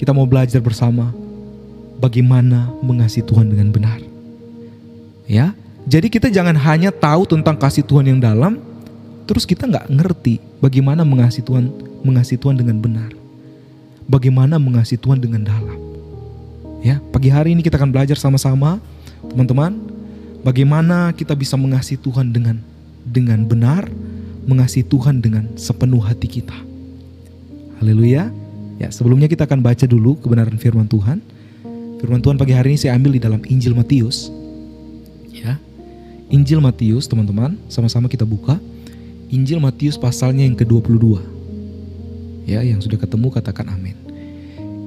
kita mau belajar bersama bagaimana mengasihi Tuhan dengan benar. Ya, jadi kita jangan hanya tahu tentang kasih Tuhan yang dalam, terus kita nggak ngerti bagaimana mengasihi Tuhan dengan benar. Bagaimana mengasihi Tuhan dengan dalam. Ya, pagi hari ini kita akan belajar sama-sama, teman-teman, bagaimana kita bisa mengasihi Tuhan dengan benar, mengasihi Tuhan dengan sepenuh hati kita. Haleluya. Ya, sebelumnya kita akan baca dulu kebenaran firman Tuhan. Firman Tuhan pagi hari ini saya ambil di dalam Injil Matius. Ya. Injil Matius, teman-teman, sama-sama kita buka. Injil Matius pasalnya yang ke-22. Ya, yang sudah ketemu katakan amin.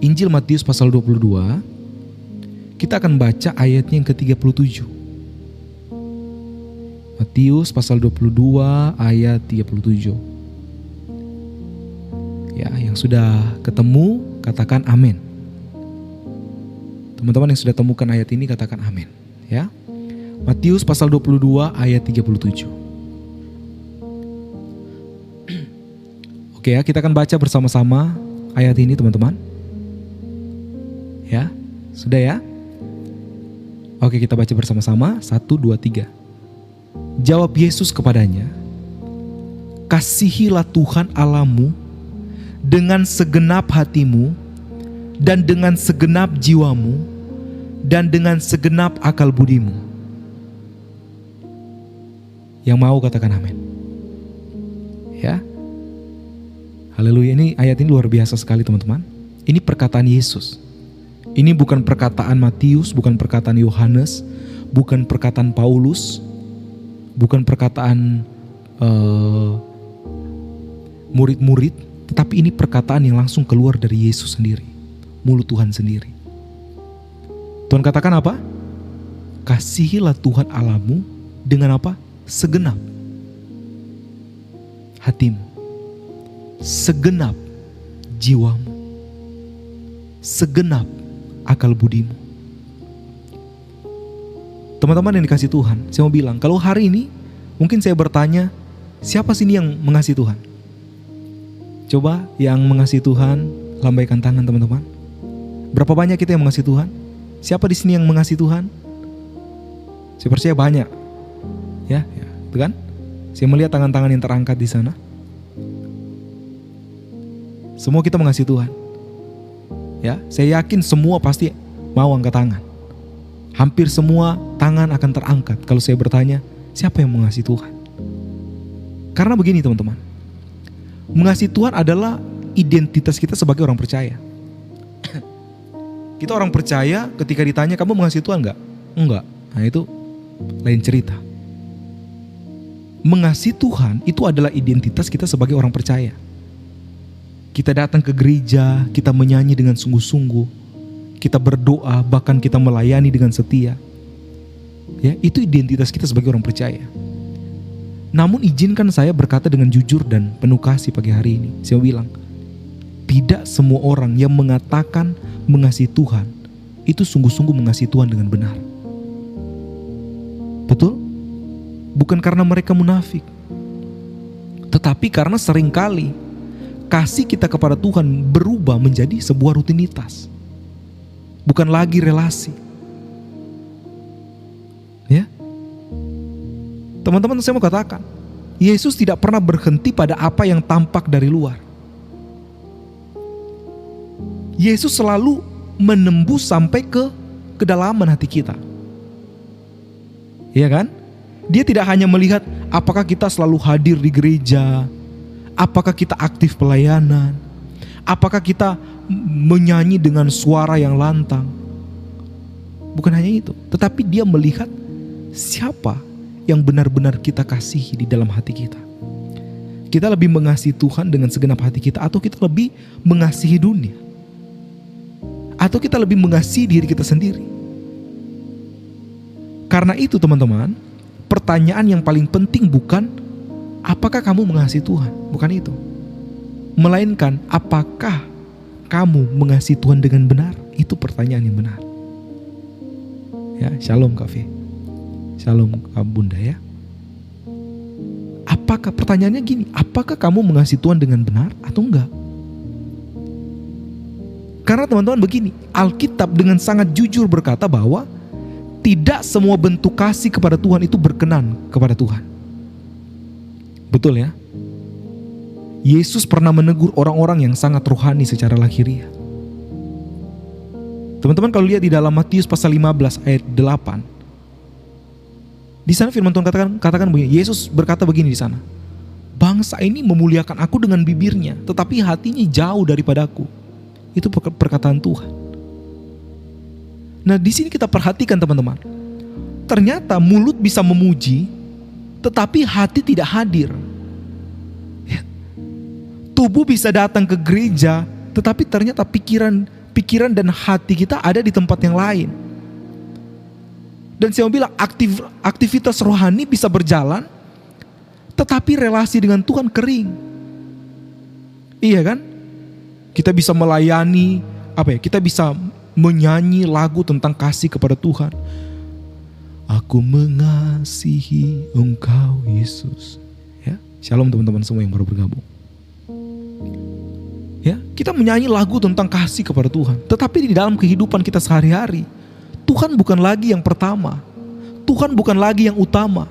Injil Matius pasal 22. Kita akan baca ayatnya yang ke-37. Matius pasal 22 ayat 37. Ya, yang sudah ketemu katakan amin. Teman-teman yang sudah temukan ayat ini katakan amin, ya. Matius pasal 22 ayat 37. Oke ya, kita akan baca bersama-sama ayat ini teman-teman. Ya, sudah ya? Oke, kita baca bersama-sama. 1, 2, 3. Jawab Yesus kepadanya, kasihilah Tuhan Allahmu dengan segenap hatimu dan dengan segenap jiwamu dan dengan segenap akal budimu. Yang mau katakan amin. Ya. Haleluya, ini ayat ini luar biasa sekali teman-teman. Ini perkataan Yesus. Ini bukan perkataan Matius, bukan perkataan Yohanes, bukan perkataan Paulus, bukan perkataan murid-murid, tetapi ini perkataan yang langsung keluar dari Yesus sendiri, mulut Tuhan sendiri. Tuhan katakan apa? Kasihilah Tuhan Allahmu dengan apa? Segenap hatimu, segenap jiwamu, segenap akal budimu. Teman-teman yang dikasihi Tuhan, saya mau bilang, kalau hari ini mungkin saya bertanya, siapa sih ini yang mengasihi Tuhan? Coba yang mengasihi Tuhan, lambaikan tangan teman-teman. Berapa banyak kita yang mengasihi Tuhan? Siapa di sini yang mengasihi Tuhan? Saya percaya banyak. Ya, itu kan? Saya melihat tangan-tangan yang terangkat di sana. Semua kita mengasihi Tuhan. Ya, saya yakin semua pasti mau angkat tangan. Hampir semua tangan akan terangkat kalau saya bertanya, siapa yang mengasihi Tuhan? Karena begini teman-teman, mengasihi Tuhan adalah identitas kita sebagai orang percaya. Kita orang percaya ketika ditanya, kamu mengasihi Tuhan enggak? Enggak. Nah itu lain cerita. Mengasihi Tuhan itu adalah identitas kita sebagai orang percaya. Kita datang ke gereja, kita menyanyi dengan sungguh-sungguh, kita berdoa, bahkan kita melayani dengan setia. Ya, itu identitas kita sebagai orang percaya. Namun izinkan saya berkata dengan jujur dan penuh kasih pagi hari ini. Saya bilang, tidak semua orang yang mengatakan mengasihi Tuhan itu sungguh-sungguh mengasihi Tuhan dengan benar. Betul? Bukan karena mereka munafik, tetapi karena seringkali kasih kita kepada Tuhan berubah menjadi sebuah rutinitas, bukan lagi relasi. Ya, teman-teman, saya mau katakan, Yesus tidak pernah berhenti pada apa yang tampak dari luar. Yesus selalu menembus sampai ke kedalaman hati kita. Iya kan? Dia tidak hanya melihat apakah kita selalu hadir di gereja, apakah kita aktif pelayanan, apakah kita menyanyi dengan suara yang lantang. Bukan hanya itu, tetapi dia melihat siapa yang benar-benar kita kasihi di dalam hati kita. Kita lebih mengasihi Tuhan dengan segenap hati kita, atau kita lebih mengasihi dunia, atau kita lebih mengasihi diri kita sendiri. Karena itu teman-teman, pertanyaan yang paling penting bukan apakah kamu mengasihi Tuhan, bukan itu. Melainkan apakah kamu mengasihi Tuhan dengan benar? Itu pertanyaan yang benar. Ya, shalom Kak Fe. Shalom Kak Bunda ya. Apakah, pertanyaannya gini, apakah kamu mengasihi Tuhan dengan benar atau enggak? Karena teman-teman begini, Alkitab dengan sangat jujur berkata bahwa tidak semua bentuk kasih kepada Tuhan itu berkenan kepada Tuhan. Betul ya? Yesus pernah menegur orang-orang yang sangat rohani secara lahiriah. Teman-teman kalau lihat di dalam Matius pasal 15 ayat 8. Di sana firman Tuhan katakan begini, Yesus berkata begini di sana. Bangsa ini memuliakan aku dengan bibirnya, tetapi hatinya jauh daripada aku. Itu perkataan Tuhan. Nah, di sini kita perhatikan teman-teman. Ternyata mulut bisa memuji, tetapi hati tidak hadir. Tubuh bisa datang ke gereja, tetapi ternyata pikiran dan hati kita ada di tempat yang lain. Dan saya mau bilang aktivitas rohani bisa berjalan, tetapi relasi dengan Tuhan kering. Iya kan? Kita bisa melayani, kita bisa menyanyi lagu tentang kasih kepada Tuhan. Aku mengasihi Engkau Yesus. Ya, shalom teman-teman semua yang baru bergabung. Ya, kita menyanyi lagu tentang kasih kepada Tuhan, tetapi di dalam kehidupan kita sehari-hari, Tuhan bukan lagi yang pertama. Tuhan bukan lagi yang utama.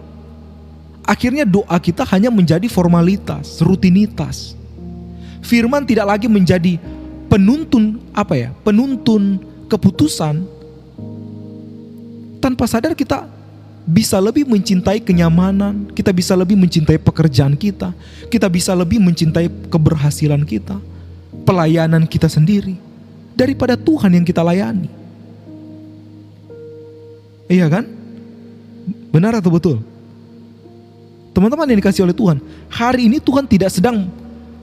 Akhirnya doa kita hanya menjadi formalitas, rutinitas. Firman tidak lagi menjadi penuntun keputusan. Tanpa sadar kita bisa lebih mencintai kenyamanan, kita bisa lebih mencintai pekerjaan kita bisa lebih mencintai keberhasilan kita, pelayanan kita sendiri daripada Tuhan yang kita layani. Iya kan? Benar atau betul? Teman-teman yang dikasih oleh Tuhan, hari ini Tuhan tidak sedang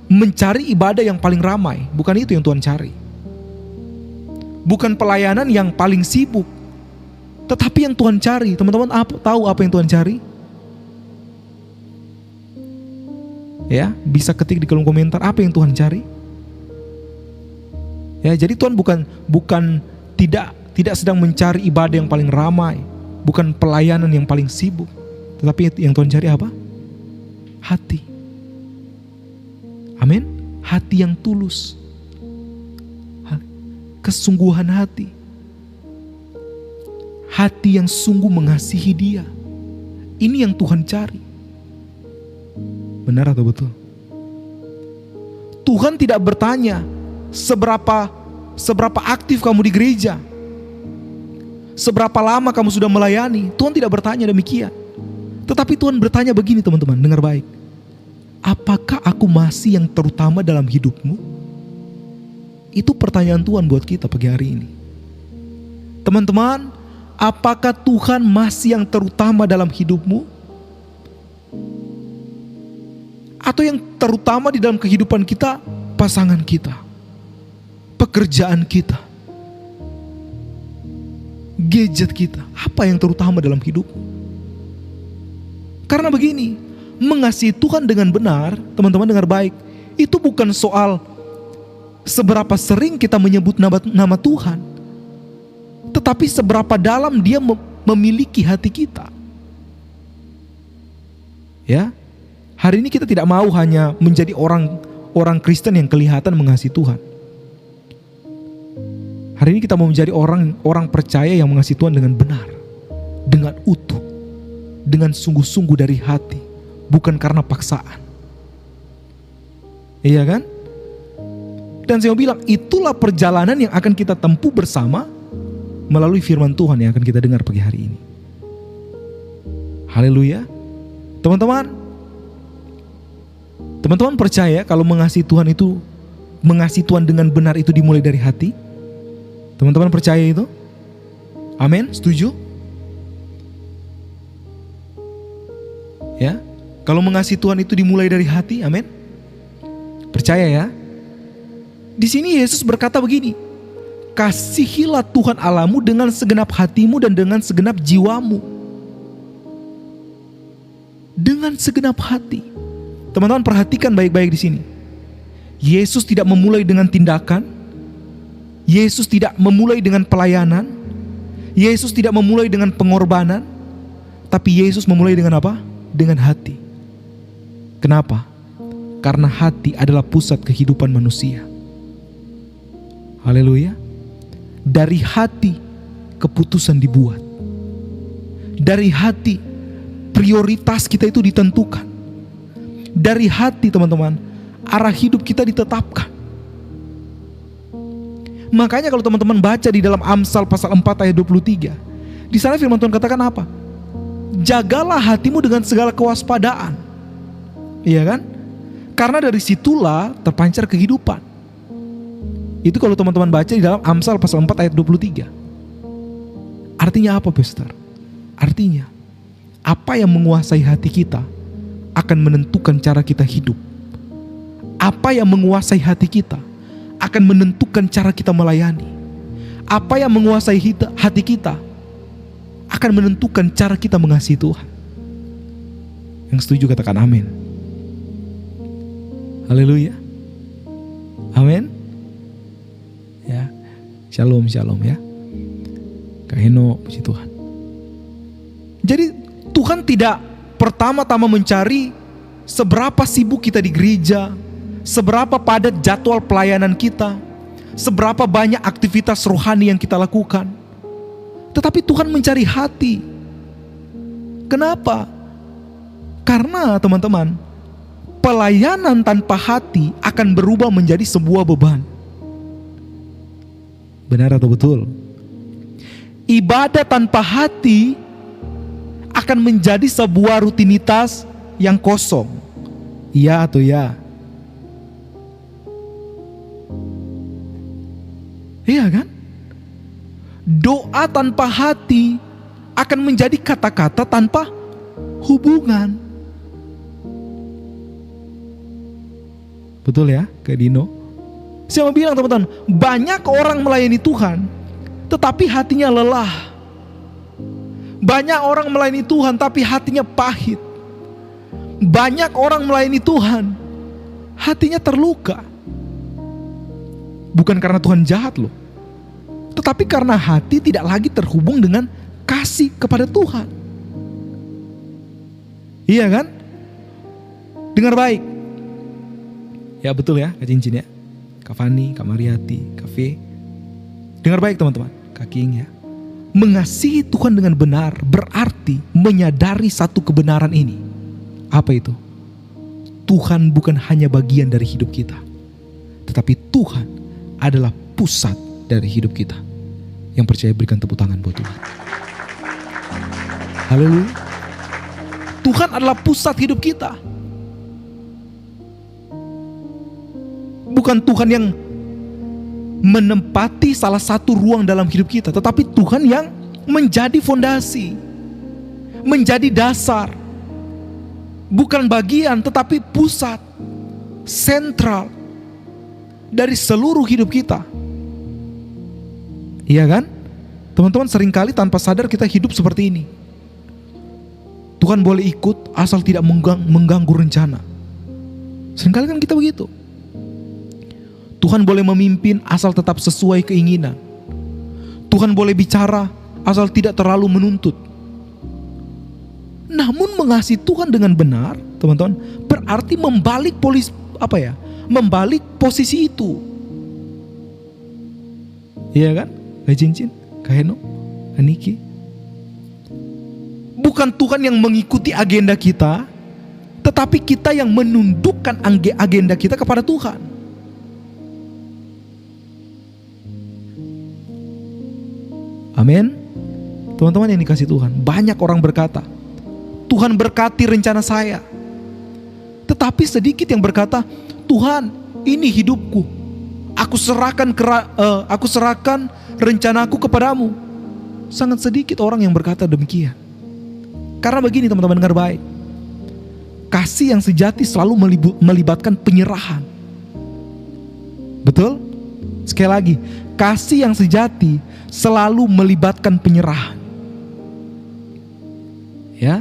mencari ibadah yang paling ramai. Bukan itu yang Tuhan cari. Bukan pelayanan yang paling sibuk. Tetapi yang Tuhan cari, teman-teman tahu apa yang Tuhan cari? Ya, bisa ketik di kolom komentar apa yang Tuhan cari. Ya, jadi Tuhan bukan tidak sedang mencari ibadah yang paling ramai, bukan pelayanan yang paling sibuk. Tetapi yang Tuhan cari apa? Hati. Amin. Hati yang tulus, kesungguhan hati, hati yang sungguh mengasihi Dia. Ini yang Tuhan cari. Benar atau betul? Tuhan tidak bertanya seberapa aktif kamu di gereja, seberapa lama kamu sudah melayani. Tuhan tidak bertanya demikian. Tetapi Tuhan bertanya begini teman-teman, dengar baik. Apakah aku masih yang terutama dalam hidupmu? Itu pertanyaan Tuhan buat kita pagi hari ini. Teman-teman, apakah Tuhan masih yang terutama dalam hidupmu? Atau yang terutama di dalam kehidupan kita, pasangan kita, pekerjaan kita, gadget kita? Apa yang terutama dalam hidupmu? Karena begini, mengasihi Tuhan dengan benar, teman-teman dengar baik, itu bukan soal seberapa sering kita menyebut nama Tuhan, tetapi seberapa dalam Dia memiliki hati kita. Ya, hari ini kita tidak mau hanya menjadi orang Kristen yang kelihatan mengasihi Tuhan. Hari ini kita mau menjadi orang percaya yang mengasihi Tuhan dengan benar, dengan utuh, dengan sungguh-sungguh dari hati, bukan karena paksaan. Iya kan? Dan saya mau bilang, itulah perjalanan yang akan kita tempuh bersama melalui firman Tuhan yang akan kita dengar pagi hari ini. Haleluya. Teman-teman percaya kalau mengasihi Tuhan dengan benar itu dimulai dari hati? Teman-teman percaya itu? Amin? Setuju? Ya? Kalau mengasihi Tuhan itu dimulai dari hati, amin? Percaya ya? Di sini Yesus berkata begini, kasihilah Tuhan Allahmu dengan segenap hatimu dan dengan segenap jiwamu. Dengan segenap hati. Teman-teman perhatikan baik-baik di sini. Yesus tidak memulai dengan tindakan. Yesus tidak memulai dengan pelayanan. Yesus tidak memulai dengan pengorbanan. Tapi Yesus memulai dengan apa? Dengan hati. Kenapa? Karena hati adalah pusat kehidupan manusia. Haleluya. Dari hati keputusan dibuat. Dari hati prioritas kita itu ditentukan. Dari hati teman-teman, arah hidup kita ditetapkan. Makanya kalau teman-teman baca di dalam Amsal pasal 4 ayat 23, di sana firman Tuhan katakan apa? Jagalah hatimu dengan segala kewaspadaan. Iya kan? Karena dari situlah terpancar kehidupan. Itu kalau teman-teman baca di dalam Amsal pasal 4 ayat 23. Artinya apa, Pastor? Artinya, apa yang menguasai hati kita akan menentukan cara kita hidup. Apa yang menguasai hati kita akan menentukan cara kita melayani. Apa yang menguasai hati kita akan menentukan cara kita mengasihi Tuhan. Yang setuju katakan amin. Haleluya. Amin. Ya. Shalom ya. Kak Heno, puji Tuhan. Jadi Tuhan tidak pertama-tama mencari seberapa sibuk kita di gereja, seberapa padat jadwal pelayanan kita, seberapa banyak aktivitas rohani yang kita lakukan. Tetapi Tuhan mencari hati. Kenapa? Karena teman-teman, pelayanan tanpa hati akan berubah menjadi sebuah beban. Benar atau betul? Ibadah tanpa hati akan menjadi sebuah rutinitas yang kosong. Iya atau ya? Iya kan? Doa tanpa hati akan menjadi kata-kata tanpa hubungan. Betul ya, Kak Dino? Saya mau bilang teman-teman, banyak orang melayani Tuhan, tetapi hatinya lelah. Banyak orang melayani Tuhan, tapi hatinya pahit. Banyak orang melayani Tuhan, hatinya terluka. Bukan karena Tuhan jahat loh, tetapi karena hati tidak lagi terhubung dengan kasih kepada Tuhan. Iya kan? Dengar baik. Ya betul ya, Kak Cincin ya, Kak Fani, Kak Mariati, Kak V. Dengar baik teman-teman, Kak King ya. Mengasihi Tuhan dengan benar berarti menyadari satu kebenaran ini. Apa itu? Tuhan bukan hanya bagian dari hidup kita, tetapi Tuhan adalah pusat dari hidup kita. Yang percaya berikan tepuk tangan buat Tuhan. Haleluya. Tuhan adalah pusat hidup kita. Bukan Tuhan yang menempati salah satu ruang dalam hidup kita, tetapi Tuhan yang menjadi fondasi, menjadi dasar. Bukan bagian, tetapi pusat, sentral dari seluruh hidup kita. Iya kan? Teman-teman, seringkali tanpa sadar kita hidup seperti ini. Tuhan boleh ikut asal tidak mengganggu rencana. Seringkali kan kita begitu. Tuhan boleh memimpin asal tetap sesuai keinginan. Tuhan boleh bicara asal tidak terlalu menuntut. Namun mengasihi Tuhan dengan benar, teman-teman, berarti membalik membalik posisi itu. Iya kan? Kak Cincin, Kak Heno, Kak Niki. Bukan Tuhan yang mengikuti agenda kita, tetapi kita yang menundukkan agenda kita kepada Tuhan. Amin. Teman-teman yang dikasih Tuhan, banyak orang berkata, Tuhan berkati rencana saya. Tetapi sedikit yang berkata, Tuhan, ini hidupku. Aku serahkan rencanaku kepadamu. Sangat sedikit orang yang berkata demikian. Karena begini teman-teman, dengar baik. Kasih yang sejati selalu melibatkan penyerahan. Betul? Sekali lagi, kasih yang sejati selalu melibatkan penyerahan. Ya.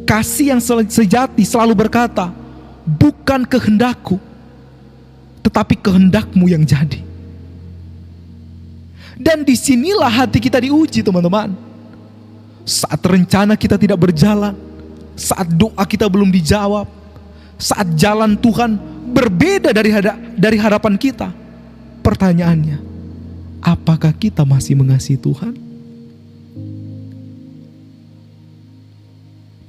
Kasih yang sejati selalu berkata, bukan kehendakku, tetapi kehendakmu yang jadi. Dan disinilah hati kita diuji teman-teman. Saat rencana kita tidak berjalan, saat doa kita belum dijawab, saat jalan Tuhan berbeda dari harapan kita. Pertanyaannya, apakah kita masih mengasihi Tuhan?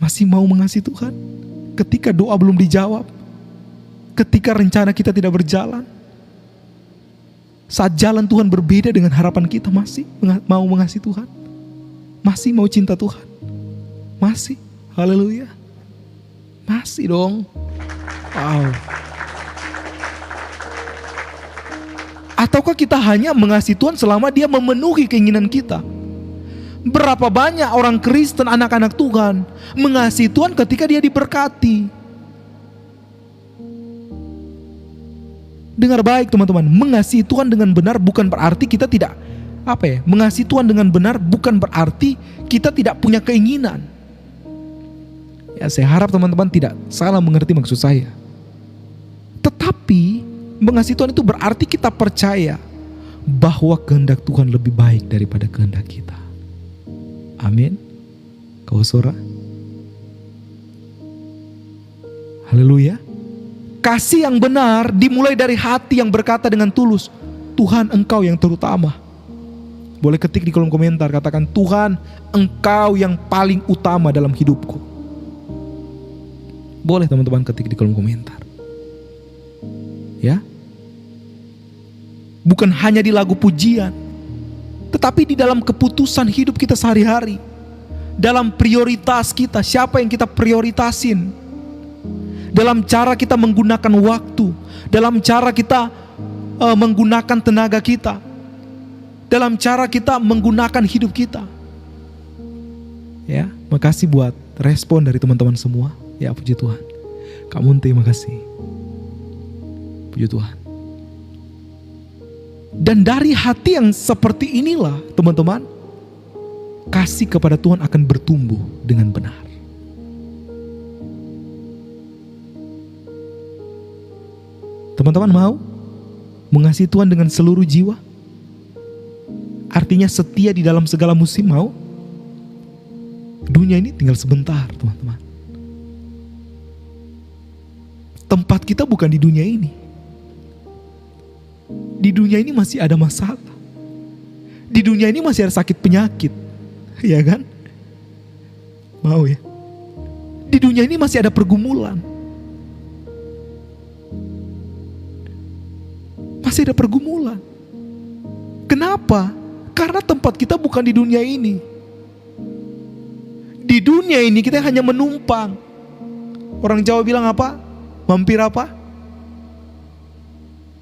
Masih mau mengasihi Tuhan? Ketika doa belum dijawab, ketika rencana kita tidak berjalan, saat jalan Tuhan berbeda dengan harapan kita, masih mau mengasihi Tuhan? Masih mau cinta Tuhan? Masih? Haleluya. Masih dong. Wow. Ataukah kita hanya mengasihi Tuhan selama Dia memenuhi keinginan kita? Berapa banyak orang Kristen, anak-anak Tuhan, mengasihi Tuhan ketika dia diberkati. Dengar baik teman-teman, mengasihi Tuhan dengan benar bukan berarti kita tidak, mengasihi Tuhan dengan benar bukan berarti kita tidak punya keinginan. Ya, saya harap teman-teman tidak salah mengerti maksud saya. Tetapi mengasihi Tuhan itu berarti kita percaya bahwa kehendak Tuhan lebih baik daripada kehendak kita. Amin. Kau suara. Haleluya. Kasih yang benar dimulai dari hati yang berkata dengan tulus, Tuhan, Engkau yang terutama. Boleh ketik di kolom komentar, katakan, Tuhan, Engkau yang paling utama dalam hidupku. Boleh teman-teman ketik di kolom komentar. Ya. Bukan hanya di lagu pujian, tetapi di dalam keputusan hidup kita sehari-hari. Dalam prioritas kita, siapa yang kita prioritasin. Dalam cara kita menggunakan waktu, dalam cara kita menggunakan tenaga kita, dalam cara kita menggunakan hidup kita. Ya, makasih buat respon dari teman-teman semua. Ya, puji Tuhan. Kak Munte, makasih. Puji Tuhan. Dan dari hati yang seperti inilah teman-teman, kasih kepada Tuhan akan bertumbuh dengan benar. Teman-teman mau mengasihi Tuhan dengan seluruh jiwa? Artinya setia di dalam segala musim, mau? Dunia ini tinggal sebentar teman-teman. Tempat kita bukan di dunia ini. Di dunia ini masih ada masalah. Di dunia ini masih ada sakit penyakit. Ya kan? Mau ya? Di dunia ini masih ada pergumulan. Masih ada pergumulan. Kenapa? Karena tempat kita bukan di dunia ini. Di dunia ini kita hanya menumpang. Orang Jawa bilang apa? Mampir apa?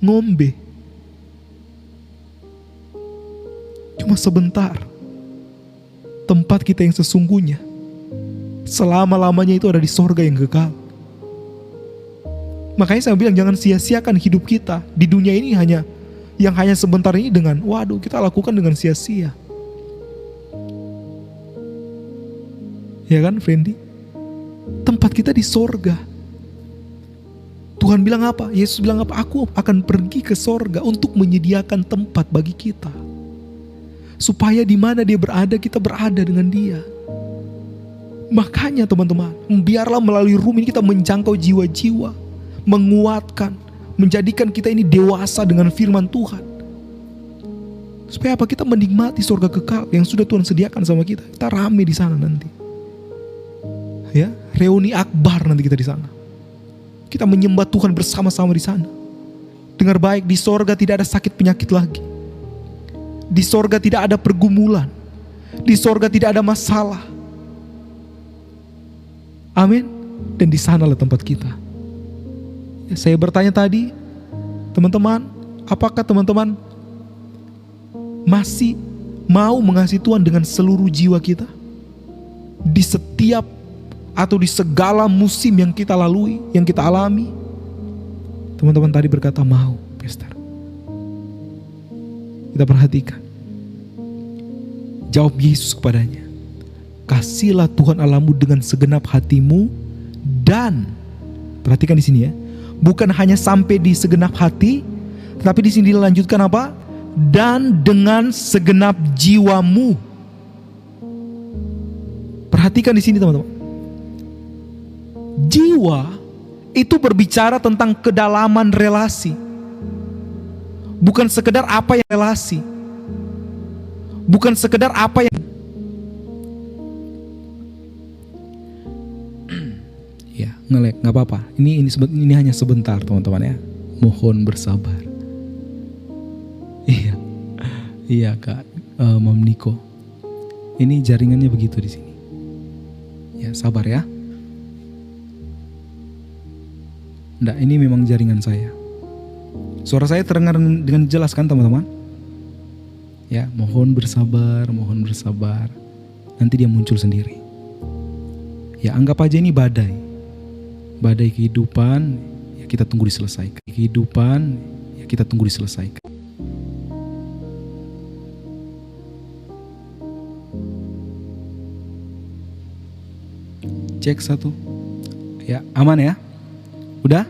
Ngombe. Cuma sebentar. Tempat kita yang sesungguhnya selama-lamanya itu ada di sorga yang kekal. Makanya saya bilang jangan sia-siakan hidup kita di dunia ini hanya sebentar ini dengan kita lakukan dengan sia-sia. Ya kan, Friendy? Tempat kita di sorga. Tuhan bilang apa? Yesus bilang apa? Aku akan pergi ke sorga untuk menyediakan tempat bagi kita. Supaya di mana Dia berada, kita berada dengan Dia. Makanya teman-teman, biarlah melalui room ini kita menjangkau jiwa-jiwa, menguatkan, menjadikan kita ini dewasa dengan firman Tuhan. Supaya apa? Kita menikmati surga kekal yang sudah Tuhan sediakan sama kita. Kita rame di sana nanti. Ya, reuni akbar nanti kita di sana. Kita menyembah Tuhan bersama-sama di sana. Dengar baik, di sorga tidak ada sakit penyakit lagi. Di sorga tidak ada pergumulan. Di sorga tidak ada masalah. Amin. Dan di sanalah tempat kita. Ya, saya bertanya tadi, teman-teman, apakah teman-teman masih mau mengasihi Tuhan dengan seluruh jiwa kita? Di setiap atau di segala musim yang kita lalui, yang kita alami. Teman-teman tadi berkata mau, Pastor. Kita perhatikan. Jawab Yesus kepadanya, kasihlah Tuhan Allahmu dengan segenap hatimu dan, perhatikan di sini ya, bukan hanya sampai di segenap hati, tetapi di sini dilanjutkan apa? Dan dengan segenap jiwamu. Perhatikan di sini teman-teman. Jiwa itu berbicara tentang kedalaman relasi. Bukan sekedar apa yang relasi. Bukan sekedar apa yang ya, ngelek, nggak apa-apa. Ini hanya sebentar teman-teman ya. Mohon bersabar. Iya. Iya Kak, Mam Niko. Ini jaringannya begitu di sini. Ya, sabar ya. Nggak, ini memang jaringan saya. Suara saya terdengar dengan jelas kan teman-teman? Ya, mohon bersabar, mohon bersabar. Nanti dia muncul sendiri. Ya, anggap aja ini badai. Badai kehidupan, ya kita tunggu diselesaikan. Kehidupan, ya kita tunggu diselesaikan. Cek 1. Ya, aman ya? Udah?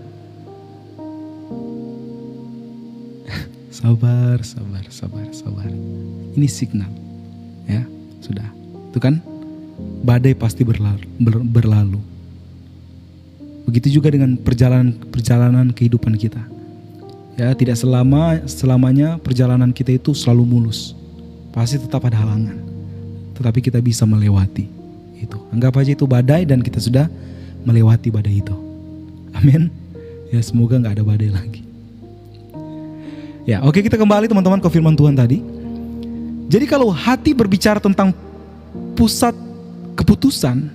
Sabar. Ini signal. Ya, sudah. Itu kan badai pasti berlalu. Begitu juga dengan perjalanan kehidupan kita. Ya, tidak selamanya perjalanan kita itu selalu mulus. Pasti tetap ada halangan. Tetapi kita bisa melewati itu. Anggap aja itu badai dan kita sudah melewati badai itu. Amin. Ya, semoga gak ada badai lagi. Ya, oke, kita kembali teman-teman ke firman Tuhan tadi. Jadi kalau hati berbicara tentang pusat keputusan,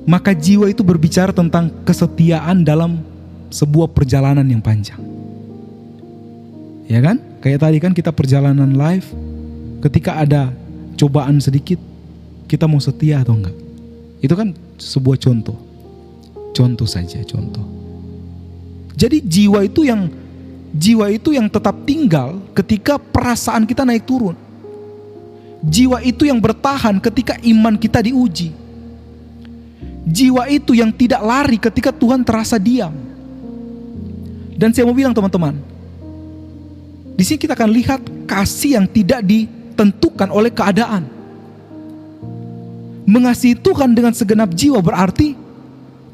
maka jiwa itu berbicara tentang kesetiaan dalam sebuah perjalanan yang panjang. Ya kan? Kayak tadi kan kita perjalanan live, ketika ada cobaan sedikit, kita mau setia atau enggak? Itu kan sebuah contoh. Contoh saja, contoh. Jadi jiwa itu yang tetap tinggal ketika perasaan kita naik turun. Jiwa itu yang bertahan ketika iman kita diuji. Jiwa itu yang tidak lari ketika Tuhan terasa diam. Dan saya mau bilang teman-teman, di sini kita akan lihat kasih yang tidak ditentukan oleh keadaan. Mengasihi Tuhan dengan segenap jiwa berarti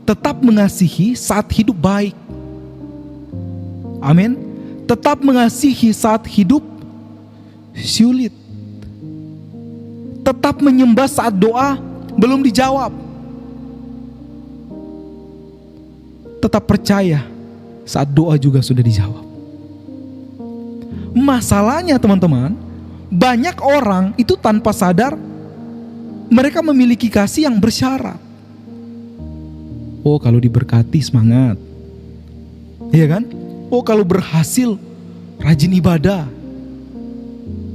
tetap mengasihi saat hidup baik. Amin. Tetap mengasihi saat hidup sulit. Tetap menyembah saat doa belum dijawab. Tetap percaya saat doa juga sudah dijawab. Masalahnya teman-teman, banyak orang itu tanpa sadar mereka memiliki kasih yang bersyarat. Oh, kalau diberkati semangat. Iya kan? Oh, kalau berhasil rajin ibadah.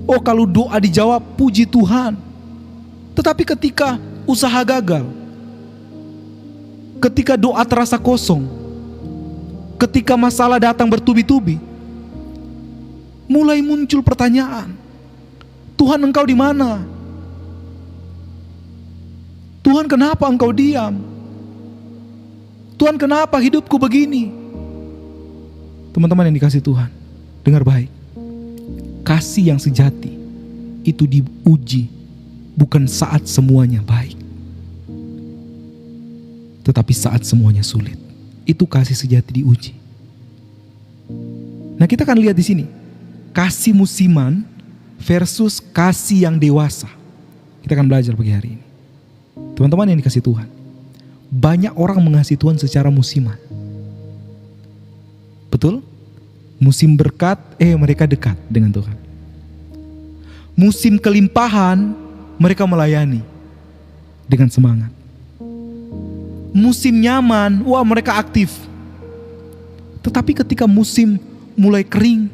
Oh, kalau doa dijawab puji Tuhan. Tetapi ketika usaha gagal, ketika doa terasa kosong, ketika masalah datang bertubi-tubi, mulai muncul pertanyaan. Tuhan, engkau di mana? Tuhan, kenapa engkau diam? Tuhan, kenapa hidupku begini? Teman-teman yang dikasihi Tuhan, dengar baik. Kasih yang sejati itu diuji bukan saat semuanya baik, tetapi saat semuanya sulit. Itu kasih sejati diuji. Nah, kita akan lihat di sini kasih musiman versus kasih yang dewasa. Kita akan belajar pagi hari ini. Teman-teman yang dikasihi Tuhan, banyak orang mengasihi Tuhan secara musiman. Betul? Musim berkat, mereka dekat dengan Tuhan. Musim kelimpahan, mereka melayani dengan semangat. Musim nyaman, wah mereka aktif. Tetapi ketika musim mulai kering,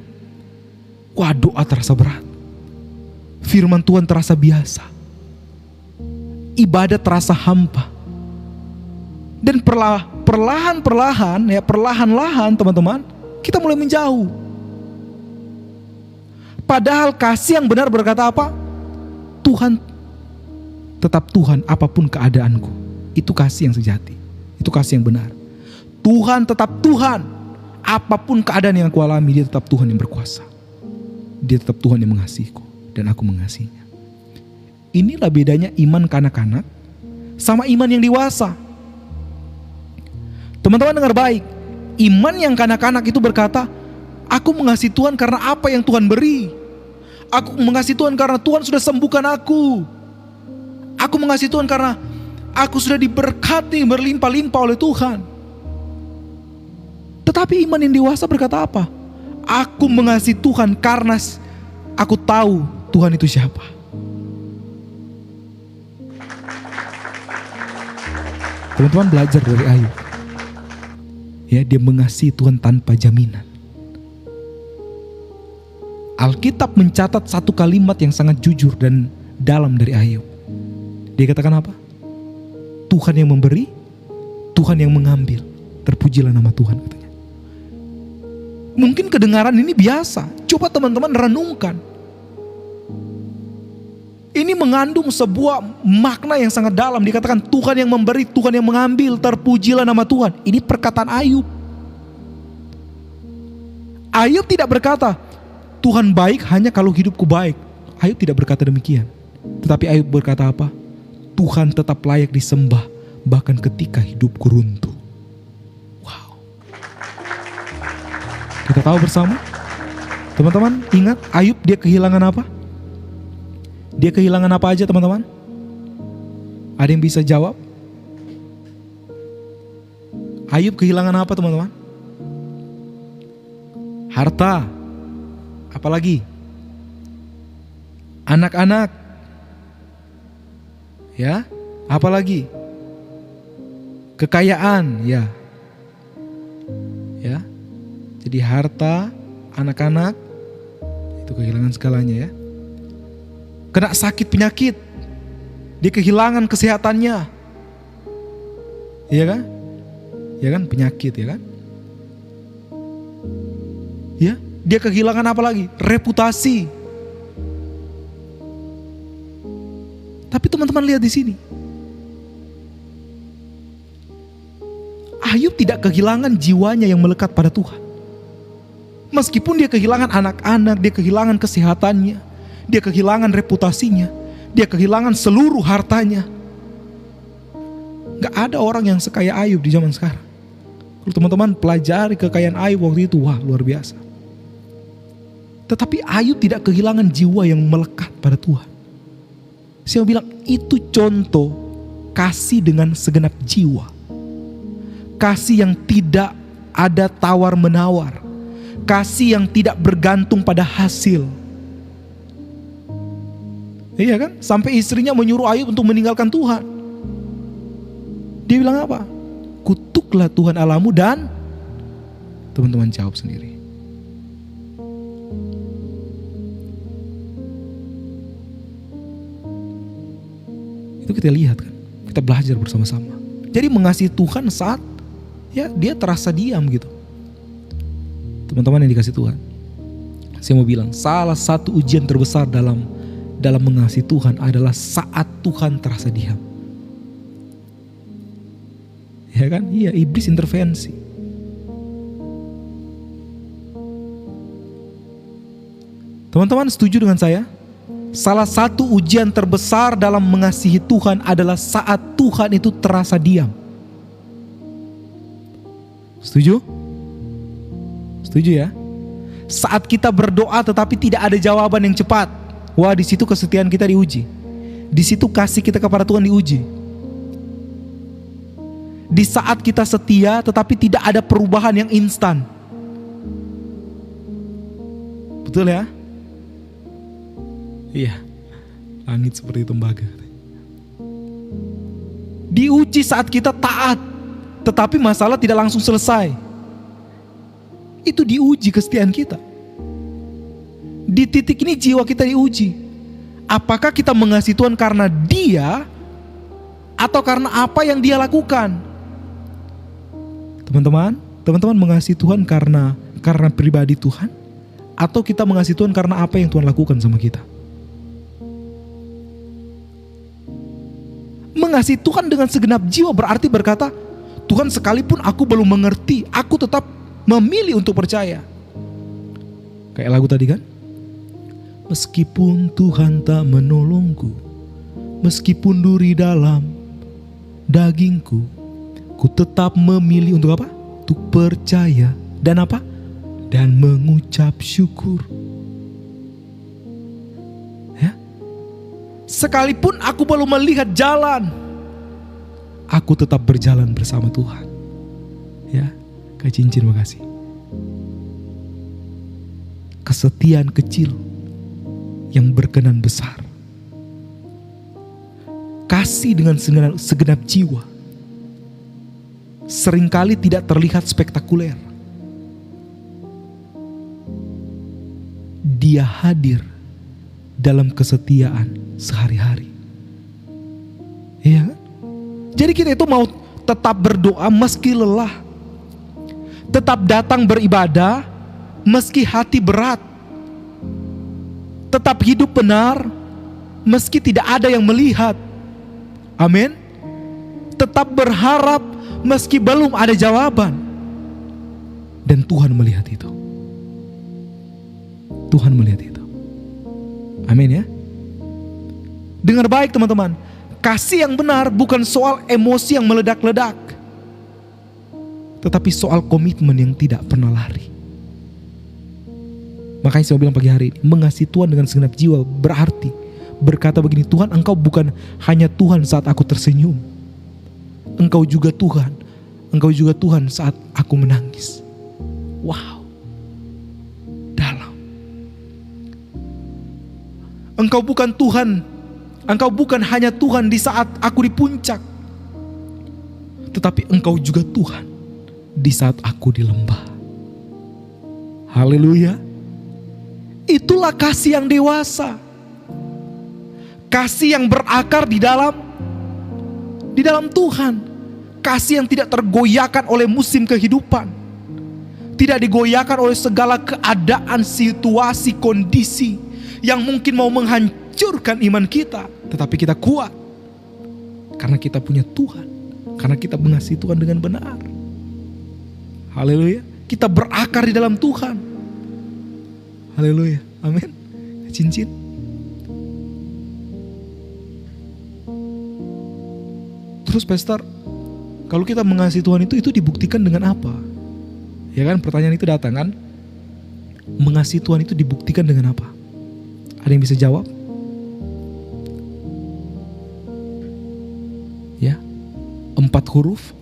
wah doa terasa berat. Firman Tuhan terasa biasa. Ibadah terasa hampa. Dan perlahan-lahan teman-teman, kita mulai menjauh. Padahal kasih yang benar berkata apa? Tuhan tetap Tuhan apapun keadaanku. Itu kasih yang sejati. Itu kasih yang benar. Tuhan tetap Tuhan. Apapun keadaan yang aku alami, dia tetap Tuhan yang berkuasa. Dia tetap Tuhan yang mengasihiku. Dan aku mengasihinya. Inilah bedanya iman kanak-kanak sama iman yang dewasa. Teman-teman dengar baik. Iman yang kanak-kanak itu berkata, aku mengasihi Tuhan karena apa yang Tuhan beri. Aku mengasihi Tuhan karena Tuhan sudah sembuhkan aku. Aku mengasihi Tuhan karena aku sudah diberkati berlimpah-limpah oleh Tuhan. Tetapi iman yang dewasa berkata apa? Aku mengasihi Tuhan karena aku tahu Tuhan itu siapa. Teman-teman belajar dari Ayub. Ya, dia mengasihi Tuhan tanpa jaminan. Alkitab mencatat satu kalimat yang sangat jujur dan dalam dari Ayub. Dia katakan apa? Tuhan yang memberi, Tuhan yang mengambil. Terpujilah nama Tuhan, katanya. Mungkin kedengaran ini biasa. Coba teman-teman renungkan. Ini mengandung sebuah makna yang sangat dalam. Dikatakan Tuhan yang memberi, Tuhan yang mengambil. Terpujilah nama Tuhan. Ini perkataan Ayub. Ayub tidak berkata, Tuhan baik hanya kalau hidupku baik. Ayub tidak berkata demikian. Tetapi Ayub berkata apa? Tuhan tetap layak disembah bahkan ketika hidupku runtuh. Wow. Kita tahu bersama. Teman-teman ingat Ayub dia kehilangan apa? Dia kehilangan apa aja teman-teman? Ada yang bisa jawab? Ayub kehilangan apa teman-teman? Harta. Apalagi? Anak-anak. Ya, apalagi? Kekayaan, ya. Ya. Jadi harta, anak-anak itu kehilangan segalanya ya. Kena sakit penyakit, dia kehilangan kesehatannya. Iya kan? Ya kan, penyakit ya kan? Ya, dia kehilangan apa lagi? Reputasi. Tapi teman-teman lihat di sini. Ayub tidak kehilangan jiwanya yang melekat pada Tuhan. Meskipun dia kehilangan anak-anak, dia kehilangan kesehatannya, dia kehilangan reputasinya, dia kehilangan seluruh hartanya. Gak ada orang yang sekaya Ayub di zaman sekarang. Kalau teman-teman pelajari kekayaan Ayub waktu itu, wah luar biasa. Tetapi Ayub tidak kehilangan jiwa yang melekat pada Tuhan. Saya bilang itu contoh kasih dengan segenap jiwa. Kasih yang tidak ada tawar-menawar. Kasih yang tidak bergantung pada hasil. Iya kan? Sampai istrinya menyuruh Ayub untuk meninggalkan Tuhan. Dia bilang apa? Kutuklah Tuhan Allahmu dan teman-teman jawab sendiri. Itu kita lihat kan. Kita belajar bersama-sama. Jadi mengasihi Tuhan saat ya dia terasa diam gitu. Teman-teman yang dikasih Tuhan, saya mau bilang salah satu ujian terbesar dalam mengasihi Tuhan adalah saat Tuhan terasa diam. Ya kan? Iya, iblis intervensi. Teman-teman setuju dengan saya? Salah satu ujian terbesar dalam mengasihi Tuhan adalah saat Tuhan itu terasa diam. Setuju? Setuju ya? Saat kita berdoa tetapi tidak ada jawaban yang cepat. Wah, di situ kesetiaan kita diuji. Di situ kasih kita kepada Tuhan diuji. Di saat kita setia tetapi tidak ada perubahan yang instan. Betul ya? Iya. Langit seperti tembaga. Diuji saat kita taat, tetapi masalah tidak langsung selesai. Itu diuji kesetiaan kita. Di titik ini jiwa kita diuji. Apakah kita mengasihi Tuhan karena Dia atau karena apa yang Dia lakukan? Teman-teman mengasihi Tuhan karena pribadi Tuhan, atau kita mengasihi Tuhan karena apa yang Tuhan lakukan sama kita? Mengasihi Tuhan dengan segenap jiwa berarti berkata, Tuhan sekalipun aku belum mengerti, aku tetap memilih untuk percaya. Kayak lagu tadi kan? Meskipun Tuhan tak menolongku, meskipun duri dalam dagingku, ku Aku tetap memilih untuk apa? Untuk percaya dan apa? Dan mengucap syukur. Ya. Sekalipun aku belum melihat jalan, aku tetap berjalan bersama Tuhan. Ya, Kak Cincin, makasih. Kesetiaan kecil yang berkenan besar. Kasih dengan segenap jiwa seringkali tidak terlihat spektakuler. Dia hadir dalam kesetiaan sehari-hari. Iya kan? Jadi kita itu mau tetap berdoa meski lelah, tetap datang beribadah meski hati berat, tetap hidup benar meski tidak ada yang melihat. Amin. Tetap berharap meski belum ada jawaban. Dan Tuhan melihat itu. Tuhan melihat itu. Amin ya. Dengar baik teman-teman. Kasih yang benar bukan soal emosi yang meledak-ledak, tetapi soal komitmen yang tidak pernah lari. Makanya saya bilang pagi hari ini, mengasihi Tuhan dengan segenap jiwa berarti berkata begini, Tuhan, Engkau bukan hanya Tuhan saat aku tersenyum, Engkau juga Tuhan. Engkau juga Tuhan saat aku menangis. Wow. Dalam. Engkau bukan Tuhan. Engkau bukan hanya Tuhan di saat aku di puncak, tetapi Engkau juga Tuhan di saat aku di lembah. Haleluya. Itulah kasih yang dewasa. Kasih yang berakar di dalam Tuhan. Kasih yang tidak tergoyahkan oleh musim kehidupan, tidak digoyahkan oleh segala keadaan, situasi, kondisi yang mungkin mau menghancurkan iman kita. Tetapi kita kuat karena kita punya Tuhan, karena kita mengasihi Tuhan dengan benar. Haleluya. Kita berakar di dalam Tuhan. Haleluya. Amin. Cincin. Terus pastor, kalau kita mengasihi Tuhan itu dibuktikan dengan apa? Ya kan, pertanyaan itu datang kan? Mengasihi Tuhan itu dibuktikan dengan apa? Ada yang bisa jawab? Ya, 4 huruf.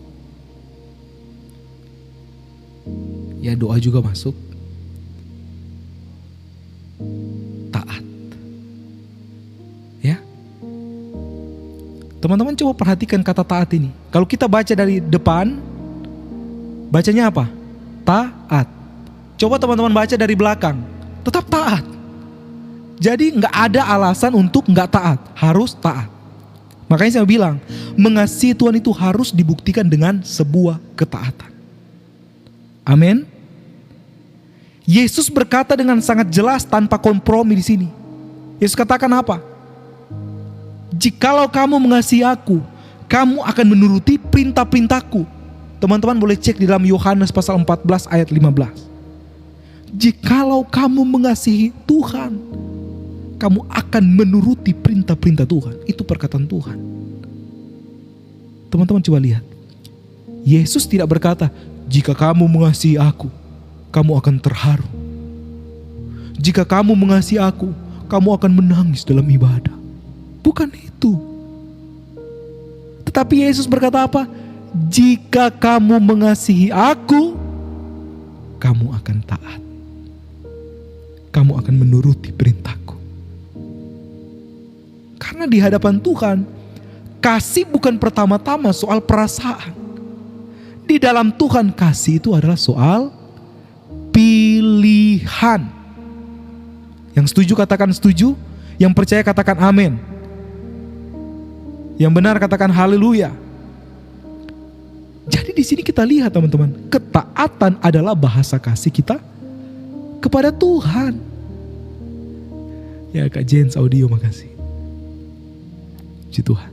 Ya, doa juga masuk. Taat. Ya. Teman-teman coba perhatikan kata taat ini. Kalau kita baca dari depan, bacanya apa? Taat. Coba teman-teman baca dari belakang, tetap taat. Jadi gak ada alasan untuk gak taat, harus taat. Makanya saya bilang, mengasihi Tuhan itu harus dibuktikan dengan sebuah ketaatan. Amin. Yesus berkata dengan sangat jelas tanpa kompromi di sini. Yesus katakan apa? Jikalau kamu mengasihi aku, kamu akan menuruti perintah-perintahku. Teman-teman boleh cek di dalam Yohanes pasal 14 ayat 15. Jikalau kamu mengasihi Tuhan, kamu akan menuruti perintah-perintah Tuhan. Itu perkataan Tuhan. Teman-teman coba lihat. Yesus tidak berkata, jika kamu mengasihi aku, kamu akan terharu. Jika kamu mengasihi aku, kamu akan menangis dalam ibadah. Bukan itu. Tetapi Yesus berkata apa? Jika kamu mengasihi aku, kamu akan taat. Kamu akan menuruti perintahku. Karena di hadapan Tuhan, kasih bukan pertama-tama soal perasaan. Di dalam Tuhan, kasih itu adalah soal pilihan. Yang setuju katakan setuju, yang percaya katakan amin. Yang benar katakan haleluya. Jadi di sini kita lihat teman-teman, ketaatan adalah bahasa kasih kita kepada Tuhan. Ya Kak Jens audio, makasih. Puji Tuhan.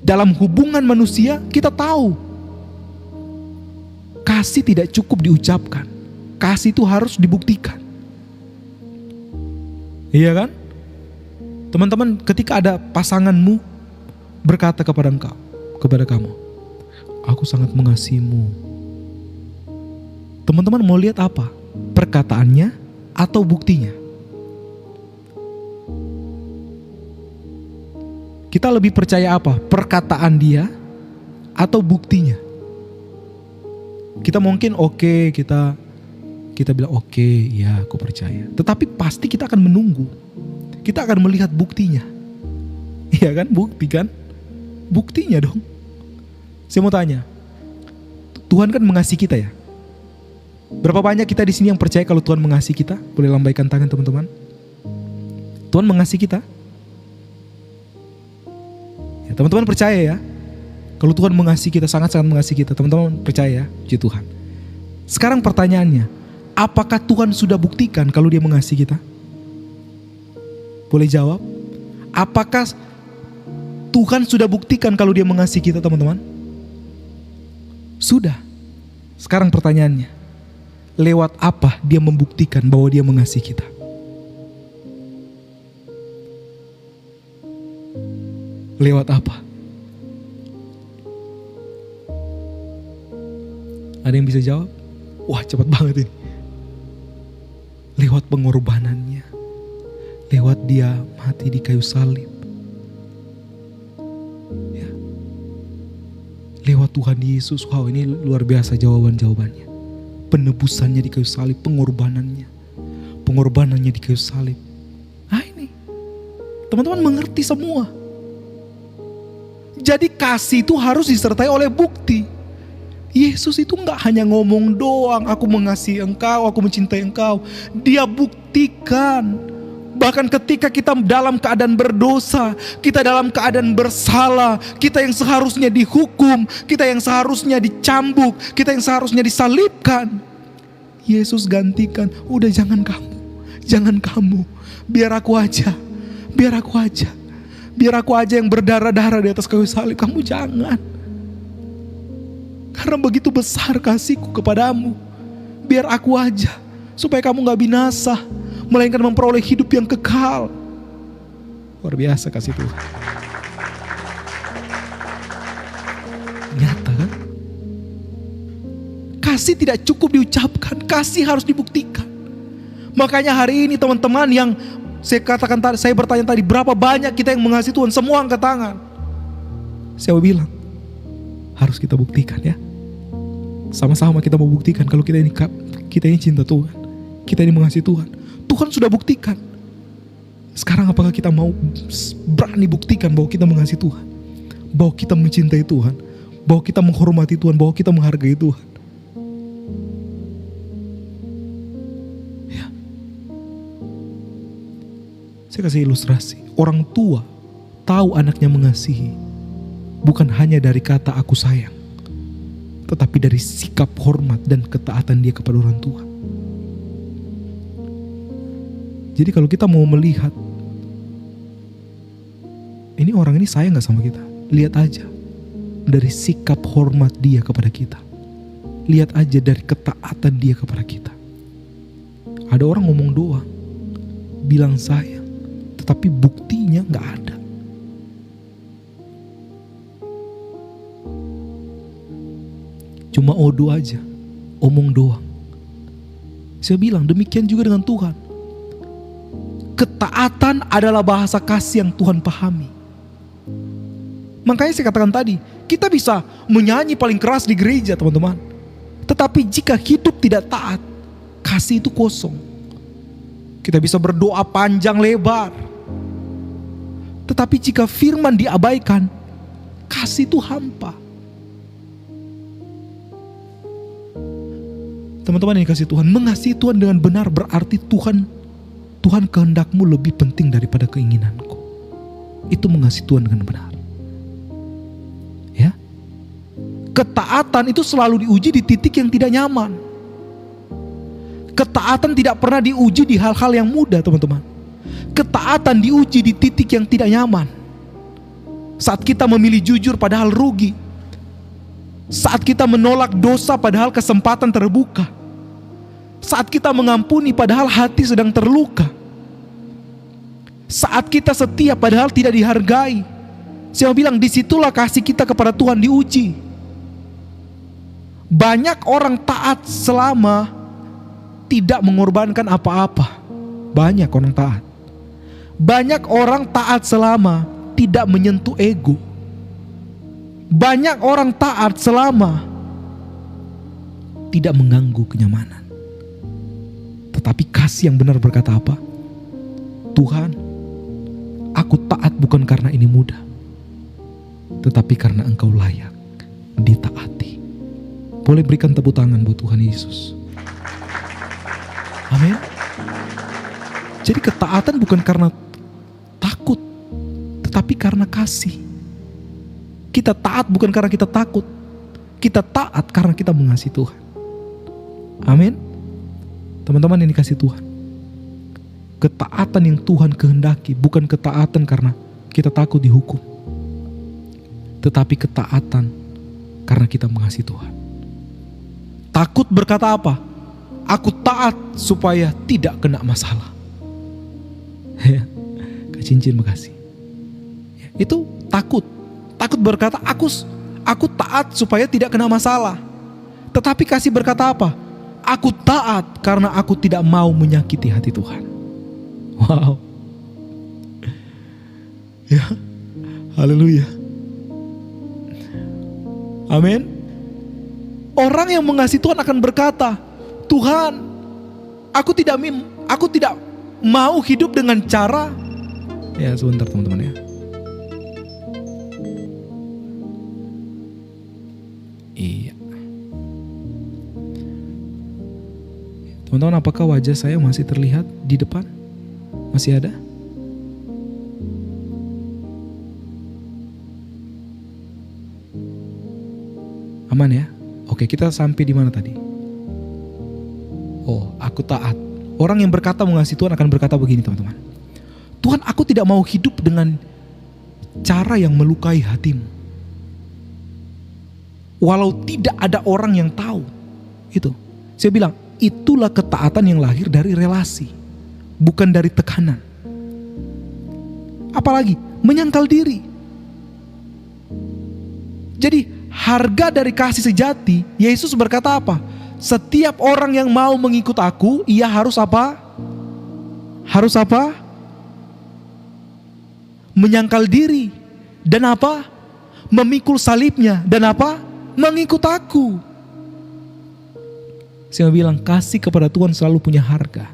Dalam hubungan manusia kita tahu, kasih tidak cukup diucapkan. Kasih itu harus dibuktikan. Iya kan? Teman-teman, ketika ada pasanganmu berkata kepada kamu, Aku sangat mengasihimu. Teman-teman mau lihat apa? Perkataannya atau buktinya? Kita lebih percaya apa? Perkataan dia atau buktinya? Kita mungkin kita bilang oke, ya aku percaya. Tetapi pasti kita akan menunggu. Kita akan melihat buktinya. Iya kan? Bukti kan? Buktinya dong. Saya mau tanya, Tuhan kan mengasihi kita ya? Berapa banyak kita di sini yang percaya kalau Tuhan mengasihi kita? Boleh lambaikan tangan teman-teman. Tuhan mengasihi kita. Ya, teman-teman percaya ya? Kalau Tuhan mengasihi kita, sangat-sangat mengasihi kita. Teman-teman percaya ya? Puji Tuhan. Sekarang pertanyaannya, apakah Tuhan sudah buktikan kalau Dia mengasihi kita? Boleh jawab? Apakah Tuhan sudah buktikan kalau Dia mengasihi kita, teman-teman? Sudah. Sekarang pertanyaannya, lewat apa Dia membuktikan bahwa Dia mengasihi kita? Lewat apa? Ada yang bisa jawab? Wah, cepat banget ini. Lewat pengorbanannya. Lewat Dia mati di kayu salib. Ya. Lewat Tuhan Yesus. Wow, ini luar biasa jawabannya. Penebusannya di kayu salib, pengorbanannya di kayu salib. Nah ini, teman-teman mengerti semua. Jadi kasih itu harus disertai oleh bukti. Yesus itu gak hanya ngomong doang, aku mengasihi engkau, aku mencintai engkau. Dia buktikan. Bahkan ketika kita dalam keadaan berdosa, kita dalam keadaan bersalah, kita yang seharusnya dihukum, kita yang seharusnya dicambuk, kita yang seharusnya disalibkan, Yesus gantikan. Udah jangan kamu, biar aku aja yang berdarah-darah di atas kayu salib. Kamu jangan. Karena begitu besar kasihku kepadamu. Biar aku aja, supaya kamu gak binasa, melainkan memperoleh hidup yang kekal. Luar biasa kasih Tuhan. Nyata kan? Kasih tidak cukup diucapkan, kasih harus dibuktikan. Makanya hari ini teman-teman yang saya katakan tadi, saya bertanya tadi, berapa banyak kita yang mengasihi Tuhan? Semua angkat tangan. Saya bilang, harus kita buktikan ya. Sama-sama kita mau buktikan kalau kita ini cinta Tuhan, kita ini mengasihi Tuhan. Tuhan sudah buktikan. Sekarang apakah kita mau berani buktikan bahwa kita mengasihi Tuhan, bahwa kita mencintai Tuhan, bahwa kita menghormati Tuhan, bahwa kita menghargai Tuhan? Ya. Saya kasih ilustrasi. Orang tua tahu anaknya mengasihi bukan hanya dari kata aku sayang, tetapi dari sikap hormat dan ketaatan dia kepada orang tua. Jadi kalau kita mau melihat, ini orang ini sayang gak sama kita? Lihat aja dari sikap hormat dia kepada kita. Lihat aja dari ketaatan dia kepada kita. Ada orang ngomong doang, bilang sayang, tetapi buktinya gak ada. Cuma odo aja, omong doang. Saya bilang demikian juga dengan Tuhan. Ketaatan adalah bahasa kasih yang Tuhan pahami. Makanya saya katakan tadi, kita bisa menyanyi paling keras di gereja teman-teman, tetapi jika hidup tidak taat, kasih itu kosong. Kita bisa berdoa panjang lebar, tetapi jika firman diabaikan, kasih itu hampa. Teman-teman yang kasih Tuhan, mengasihi Tuhan dengan benar berarti Tuhan kehendakmu lebih penting daripada keinginanku. Itu mengasihi Tuhan dengan benar. Ya. Ketaatan itu selalu diuji di titik yang tidak nyaman. Ketaatan tidak pernah diuji di hal-hal yang mudah, teman-teman. Ketaatan diuji di titik yang tidak nyaman. Saat kita memilih jujur padahal rugi. Saat kita menolak dosa padahal kesempatan terbuka. Saat kita mengampuni padahal hati sedang terluka. Saat kita setia padahal tidak dihargai. Saya bilang disitulah kasih kita kepada Tuhan diuji. Banyak orang taat selama tidak mengorbankan apa-apa. Banyak orang taat. Banyak orang taat selama tidak menyentuh ego. Banyak orang taat selama tidak mengganggu kenyamanan. Tetapi kasih yang benar berkata apa? Tuhan, aku taat bukan karena ini mudah, tetapi karena Engkau layak ditaati. Boleh berikan tepuk tangan buat Tuhan Yesus. Amin. Jadi ketaatan bukan karena takut, tetapi karena kasih. Kita taat bukan karena kita takut, kita taat karena kita mengasihi Tuhan. Amin. Teman-teman yang dikasihi Tuhan, ketaatan yang Tuhan kehendaki bukan ketaatan karena kita takut dihukum, tetapi ketaatan karena kita mengasihi Tuhan. Takut berkata apa? Aku taat supaya tidak kena masalah. Ya, Kak Cincin makasih. Itu takut. Takut berkata aku taat supaya tidak kena masalah. Tetapi kasih berkata apa? Aku taat karena aku tidak mau menyakiti hati Tuhan. Wow. Ya. Haleluya. Amin. Orang yang mengasihi Tuhan akan berkata, Tuhan, aku tidak mau hidup dengan cara. Ya, sebentar teman-teman ya. Iya. Teman-teman, apakah wajah saya masih terlihat di depan? Masih ada? Aman ya? Oke, kita sampai di mana tadi? Oh, aku taat. Orang yang berkata mengasihi Tuhan akan berkata begini teman-teman. Tuhan, aku tidak mau hidup dengan cara yang melukai hatimu. Walau tidak ada orang yang tahu. Itu. Saya bilang, itulah ketaatan yang lahir dari relasi, bukan dari tekanan. Apalagi menyangkal diri. Jadi harga dari kasih sejati, Yesus berkata apa? Setiap orang yang mau mengikut aku, ia harus apa? Harus apa? Menyangkal diri. Dan apa? Memikul salibnya. Dan apa? Mengikut aku. Saya bilang kasih kepada Tuhan selalu punya harga.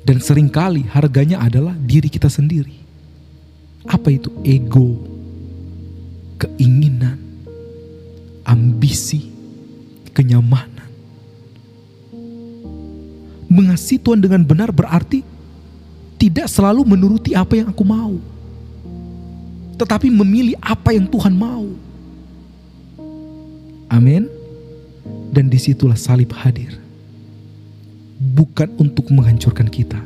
Dan seringkali harganya adalah diri kita sendiri. Apa itu? Ego, keinginan, ambisi, kenyamanan. Mengasihi Tuhan dengan benar berarti tidak selalu menuruti apa yang aku mau, tetapi memilih apa yang Tuhan mau. Amin. Dan disitulah salib hadir. Bukan untuk menghancurkan kita,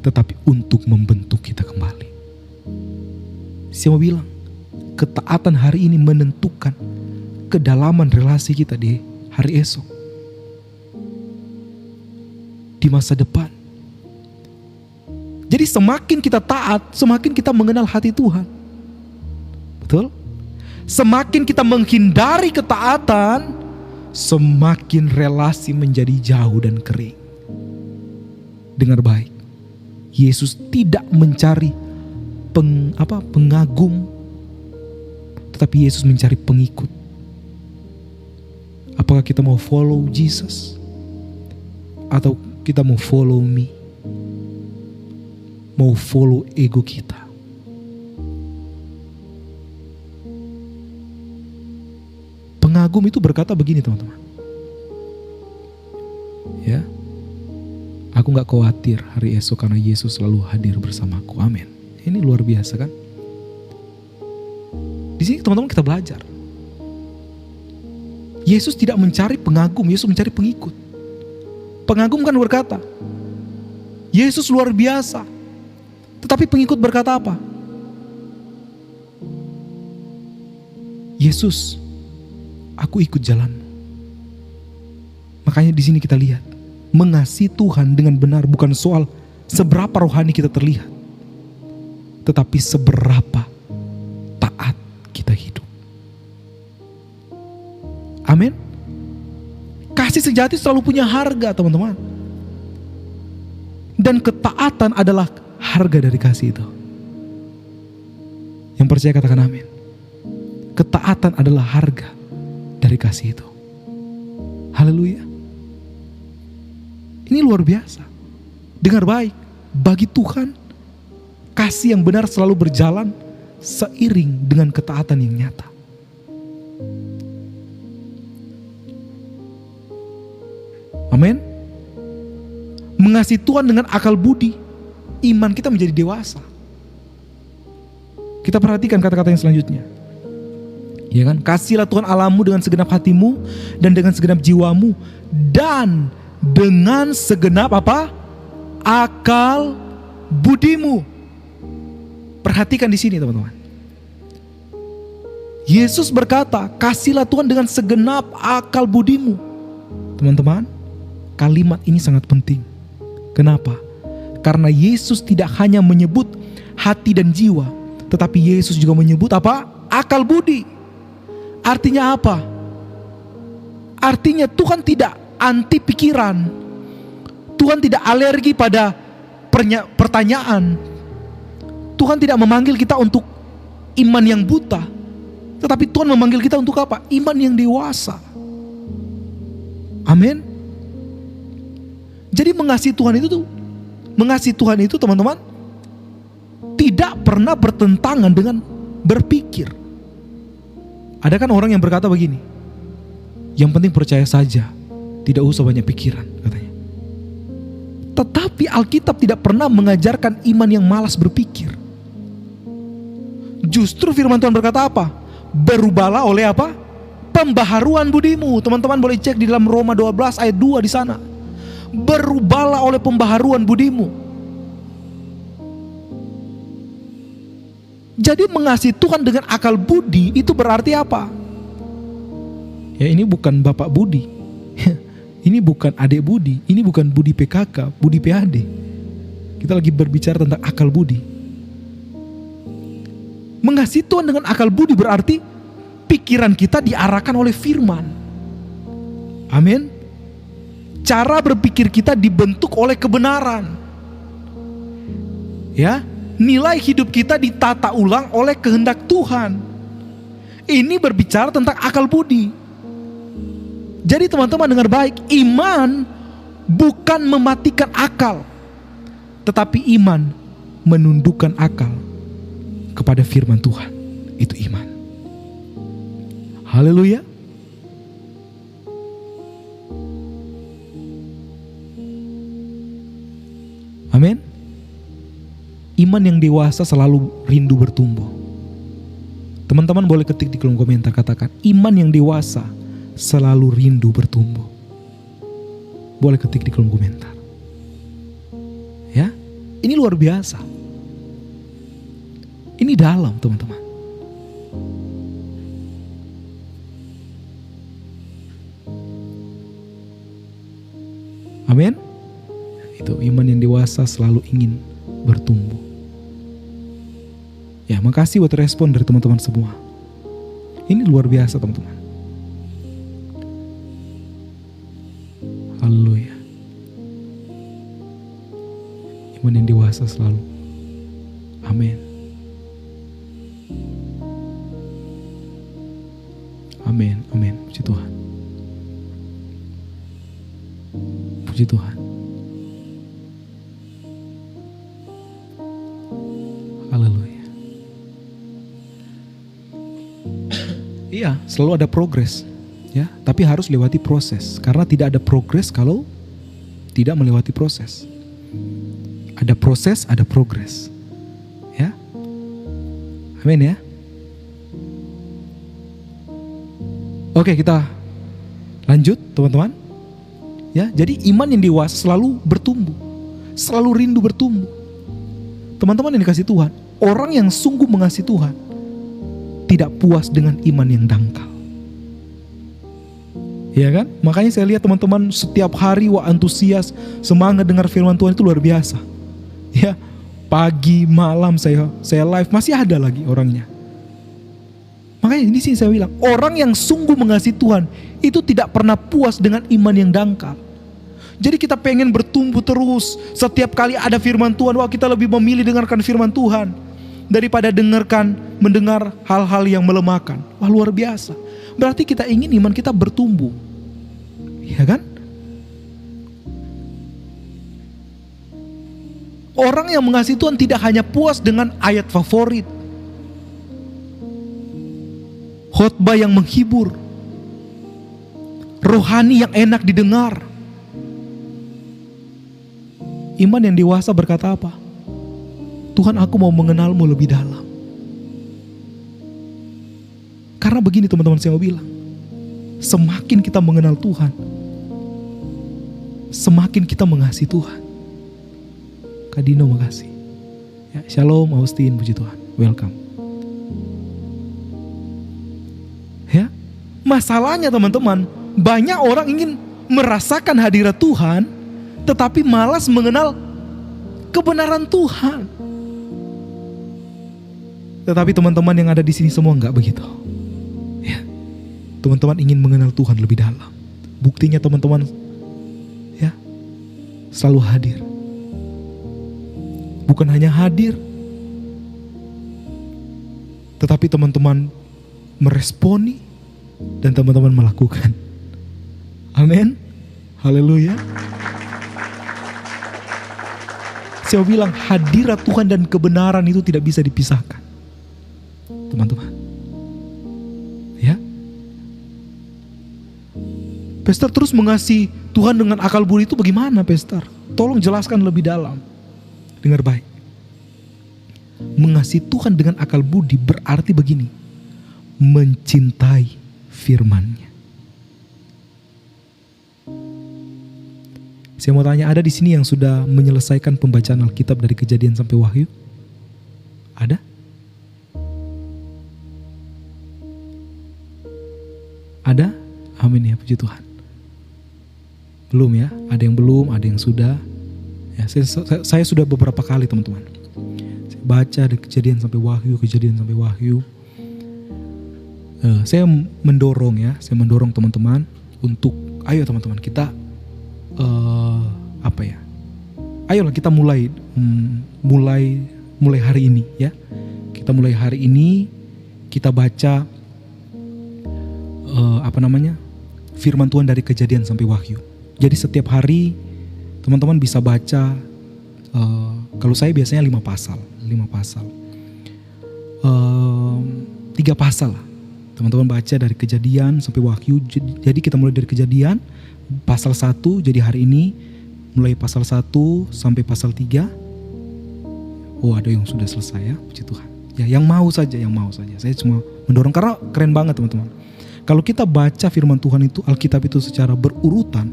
tetapi untuk membentuk kita kembali. Saya mau bilang, ketaatan hari ini menentukan kedalaman relasi kita di hari esok, di masa depan. Jadi semakin kita taat, semakin kita mengenal hati Tuhan. Betul? Semakin kita menghindari ketaatan, semakin relasi menjadi jauh dan kering. Dengar baik, Yesus tidak mencari pengagum, tetapi Yesus mencari pengikut. Apakah kita mau follow Jesus? Atau kita mau follow me? Mau follow ego kita? Pengagum itu berkata begini teman-teman. Ya, aku gak khawatir hari esok karena Yesus selalu hadir bersamaku. Amin. Ini luar biasa kan? Di sini teman-teman kita belajar. Yesus tidak mencari pengagum, Yesus mencari pengikut. Pengagum kan berkata, Yesus luar biasa. Tetapi pengikut berkata apa? Yesus, aku ikut jalanmu. Makanya di sini kita lihat, mengasihi Tuhan dengan benar bukan soal seberapa rohani kita terlihat, tetapi seberapa Amin. Kasih sejati selalu punya harga, teman-teman. Dan ketaatan adalah harga dari kasih itu. Yang percaya katakan amin. Ketaatan adalah harga dari kasih itu. Haleluya. Ini luar biasa. Dengar baik, bagi Tuhan kasih yang benar selalu berjalan seiring dengan ketaatan yang nyata. Amin. Mengasihi Tuhan dengan akal budi, iman kita menjadi dewasa. Kita perhatikan kata-kata yang selanjutnya. Ya kan? Kasihlah Tuhan Allahmu dengan segenap hatimu dan dengan segenap jiwamu dan dengan segenap apa? Akal budimu. Perhatikan di sini, teman-teman. Yesus berkata, kasihlah Tuhan dengan segenap akal budimu. Teman-teman, kalimat ini sangat penting. Kenapa? Karena Yesus tidak hanya menyebut hati dan jiwa, tetapi Yesus juga menyebut apa? Akal budi. Artinya apa? Artinya Tuhan tidak anti pikiran. Tuhan tidak alergi pada pertanyaan. Tuhan tidak memanggil kita untuk iman yang buta, tetapi Tuhan memanggil kita untuk apa? Iman yang dewasa. Amin. Jadi mengasihi Tuhan itu teman-teman tidak pernah bertentangan dengan berpikir. Ada kan orang yang berkata begini, yang penting percaya saja, tidak usah banyak pikiran, katanya. Tetapi Alkitab tidak pernah mengajarkan iman yang malas berpikir. Justru firman Tuhan berkata apa? Berubahlah oleh apa? Pembaharuan budimu. Teman-teman boleh cek di dalam Roma 12 ayat 2 di sana. Berubahlah oleh pembaharuan budimu. Jadi mengasihi Tuhan dengan akal budi itu berarti apa? Ya, ini bukan Bapak Budi. Ini bukan adik Budi. Ini bukan Budi PKK, Budi PAD. Kita lagi berbicara tentang akal budi. Mengasihi Tuhan dengan akal budi berarti pikiran kita diarahkan oleh firman. Amin. Cara berpikir kita dibentuk oleh kebenaran. Ya, nilai hidup kita ditata ulang oleh kehendak Tuhan. Ini berbicara tentang akal budi. Jadi teman-teman dengar baik, iman bukan mematikan akal, tetapi iman menundukkan akal kepada firman Tuhan. Itu iman. Haleluya. Amin. Iman yang dewasa selalu rindu bertumbuh. Teman-teman boleh ketik di kolom komentar, katakan iman yang dewasa selalu rindu bertumbuh. Boleh ketik di kolom komentar. Ya, ini luar biasa. Ini dalam, teman-teman. Amin. Itu iman yang dewasa selalu ingin bertumbuh. Ya, makasih buat respon dari teman-teman semua. Ini luar biasa, teman-teman. Haleluya. Iman yang dewasa selalu. Amin. Amin, amin. Puji Tuhan. Puji Tuhan. Haleluya. Iya, selalu ada progres. Ya, tapi harus lewati proses. Karena tidak ada progres kalau tidak melewati proses. Ada proses, ada progres. Ya. Amin ya. Oke, kita lanjut teman-teman. Ya, jadi iman yang dewasa selalu bertumbuh, selalu rindu bertumbuh. Teman-teman yang dikasihi Tuhan, orang yang sungguh mengasihi Tuhan tidak puas dengan iman yang dangkal. Ya kan? Makanya saya lihat teman-teman setiap hari antusias, semangat dengar firman Tuhan itu luar biasa. Ya, pagi, malam saya live masih ada lagi orangnya. Makanya di sini saya bilang, orang yang sungguh mengasihi Tuhan itu tidak pernah puas dengan iman yang dangkal. Jadi kita pengen bertumbuh terus. Setiap kali ada firman Tuhan, wah kita lebih memilih dengarkan firman Tuhan daripada mendengar hal-hal yang melemahkan. Wah luar biasa. Berarti kita ingin iman kita bertumbuh. Ya kan? Orang yang mengasihi Tuhan tidak hanya puas dengan ayat favorit, khotbah yang menghibur, rohani yang enak didengar. Iman yang dewasa berkata apa? Tuhan, aku mau mengenalmu lebih dalam. Karena begini teman-teman, saya mau bilang, semakin kita mengenal Tuhan, semakin kita mengasihi Tuhan. Kak Dino makasih. Ya, Shalom Austin, puji Tuhan, welcome. Ya, masalahnya teman-teman, banyak orang ingin merasakan hadirat Tuhan, tetapi malas mengenal kebenaran Tuhan. Tetapi teman-teman yang ada di sini semua enggak begitu. Ya, teman-teman ingin mengenal Tuhan lebih dalam. Buktinya teman-teman, ya, selalu hadir. Bukan hanya hadir, tetapi teman-teman meresponi dan teman-teman melakukan. Amin. Haleluya. Saya bilang hadirat Tuhan dan kebenaran itu tidak bisa dipisahkan. Teman-teman. Ya. Pastor terus mengasihi Tuhan dengan akal budi itu bagaimana, Pastor? Tolong jelaskan lebih dalam. Dengar baik. Mengasihi Tuhan dengan akal budi berarti begini. Mencintai firman-Nya. Saya mau tanya, ada di sini yang sudah menyelesaikan pembacaan Alkitab dari Kejadian sampai Wahyu? Ada? Ada? Amin ya, puji Tuhan. Belum ya? Ada yang belum, ada yang sudah. Ya, saya sudah beberapa kali teman-teman. Saya baca dari Kejadian sampai Wahyu, Kejadian sampai Wahyu. Saya mendorong teman-teman untuk, ayo teman-teman kita ayolah kita mulai hari ini ya. Kita mulai hari ini kita baca firman Tuhan dari Kejadian sampai Wahyu. Jadi setiap hari teman-teman bisa baca, kalau saya biasanya 5 pasal. 3 pasal lah. Teman-teman baca dari Kejadian sampai Wahyu. Jadi kita mulai dari Kejadian pasal 1, jadi hari ini mulai pasal 1 sampai pasal 3. Oh, ada yang sudah selesai ya, puji Tuhan. Ya, yang mau saja. Saya cuma mendorong karena keren banget teman-teman. Kalau kita baca firman Tuhan itu, Alkitab itu secara berurutan,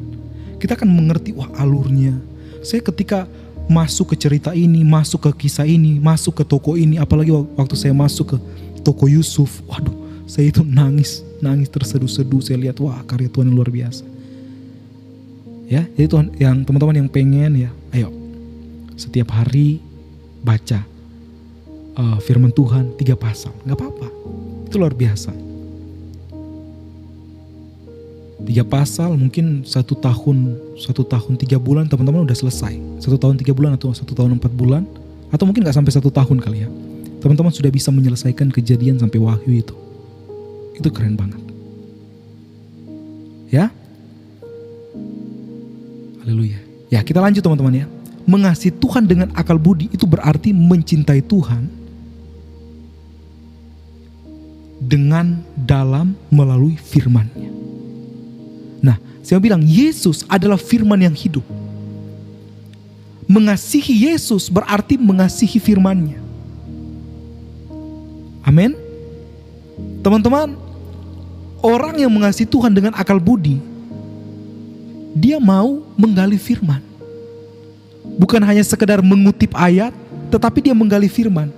kita akan mengerti wah alurnya. Saya ketika masuk ke cerita ini, masuk ke kisah ini, masuk ke toko ini, apalagi waktu saya masuk ke toko Yusuf, waduh, saya itu nangis terseduh-seduh. Saya lihat wah karya Tuhan yang luar biasa. Ya, jadi Tuhan, yang teman-teman yang pengen ya, ayo setiap hari baca firman Tuhan 3 pasal, nggak apa-apa, itu luar biasa. 3 pasal mungkin 1 tahun 3 bulan teman-teman udah selesai. 1 tahun 3 bulan atau 1 tahun 4 bulan, atau mungkin gak sampai 1 tahun kali ya, teman-teman sudah bisa menyelesaikan Kejadian sampai Wahyu itu. Itu keren banget. Ya. Haleluya. Ya, kita lanjut teman-teman ya. Mengasihi Tuhan dengan akal budi itu berarti mencintai Tuhan dengan dalam melalui firman-Nya. Nah, saya bilang Yesus adalah firman yang hidup. Mengasihi Yesus berarti mengasihi firman-Nya. Amin. Teman-teman, orang yang mengasihi Tuhan dengan akal budi, dia mau menggali firman. Bukan hanya sekedar mengutip ayat, tetapi dia menggali firman.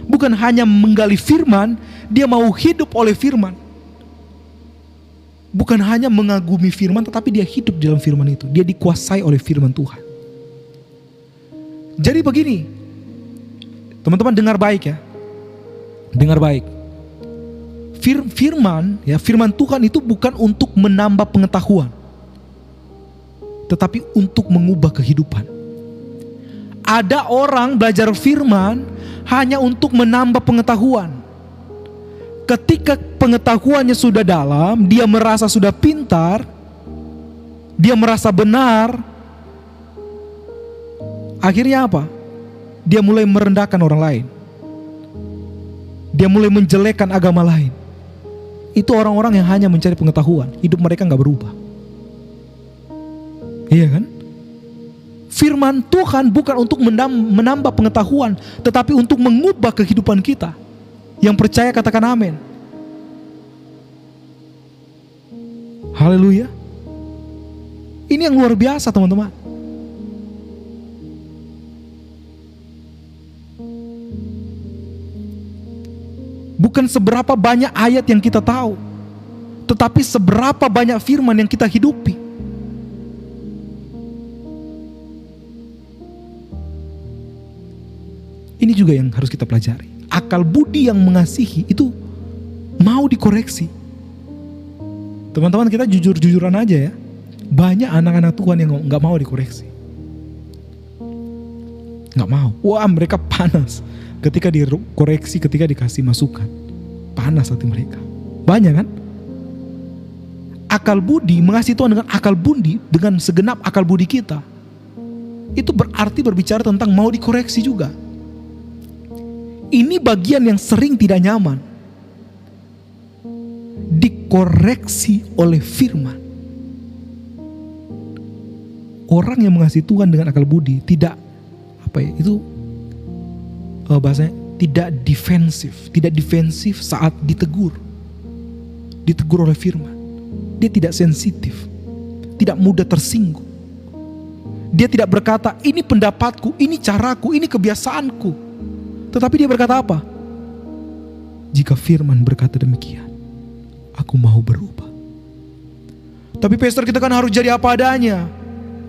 Bukan hanya menggali firman, dia mau hidup oleh firman. Bukan hanya mengagumi firman, tetapi dia hidup dalam firman itu. Dia dikuasai oleh firman Tuhan. Jadi begini, teman-teman dengar baik ya. Dengar baik. firman Tuhan itu bukan untuk menambah pengetahuan, tetapi untuk mengubah kehidupan. Ada orang belajar firman hanya untuk menambah pengetahuan. Ketika pengetahuannya sudah dalam, dia merasa sudah pintar, dia merasa benar. Akhirnya apa? Dia mulai merendahkan orang lain. Dia mulai menjelekkan agama lain. Itu orang-orang yang hanya mencari pengetahuan. Hidup mereka gak berubah. Iya kan? Firman Tuhan bukan untuk menambah pengetahuan, tetapi untuk mengubah kehidupan kita. Yang percaya katakan amin. Haleluya. Ini yang luar biasa teman-teman. Bukan seberapa banyak ayat yang kita tahu, tetapi seberapa banyak firman yang kita hidupi. Ini juga yang harus kita pelajari. Akal budi yang mengasihi itu mau dikoreksi. Teman-teman, kita jujur-jujuran aja ya. Banyak anak-anak Tuhan yang gak mau dikoreksi. Gak mau. Wah, mereka panas ketika dikoreksi, ketika dikasih masukan. Panas hati mereka. Banyak kan? Akal budi, mengasihi Tuhan dengan akal budi, dengan segenap akal budi kita, itu berarti berbicara tentang mau dikoreksi juga. Ini bagian yang sering tidak nyaman. Dikoreksi oleh firman. Orang yang mengasihi Tuhan dengan akal budi tidak bahasanya tidak defensif saat ditegur oleh firman. Dia tidak sensitif, tidak mudah tersinggung. Dia tidak berkata ini pendapatku, ini caraku, ini kebiasaanku. Tetapi dia berkata apa? Jika firman berkata demikian, aku mau berubah. Tapi pastor, kita kan harus jadi apa adanya.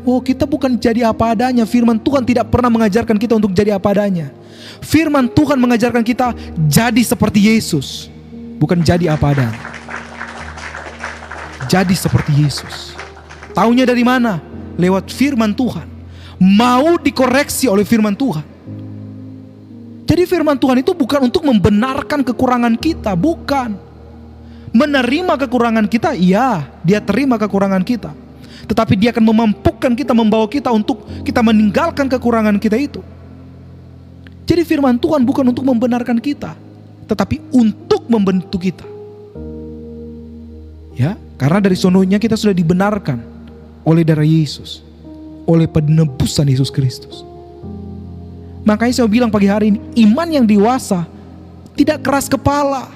Oh, kita bukan jadi apa adanya. Firman Tuhan tidak pernah mengajarkan kita untuk jadi apa adanya. Firman Tuhan mengajarkan kita jadi seperti Yesus, bukan jadi apa adanya. Jadi seperti Yesus. Taunya dari mana? Lewat firman Tuhan. Mau dikoreksi oleh firman Tuhan. Jadi firman Tuhan itu bukan untuk membenarkan kekurangan kita, bukan. Menerima kekurangan kita, iya, dia terima kekurangan kita. Tetapi dia akan memampukan kita, membawa kita untuk kita meninggalkan kekurangan kita itu. Jadi firman Tuhan bukan untuk membenarkan kita, tetapi untuk membentuk kita. Ya, karena dari sononya kita sudah dibenarkan oleh darah Yesus, oleh penebusan Yesus Kristus. Makanya saya bilang pagi hari ini, iman yang dewasa tidak keras kepala.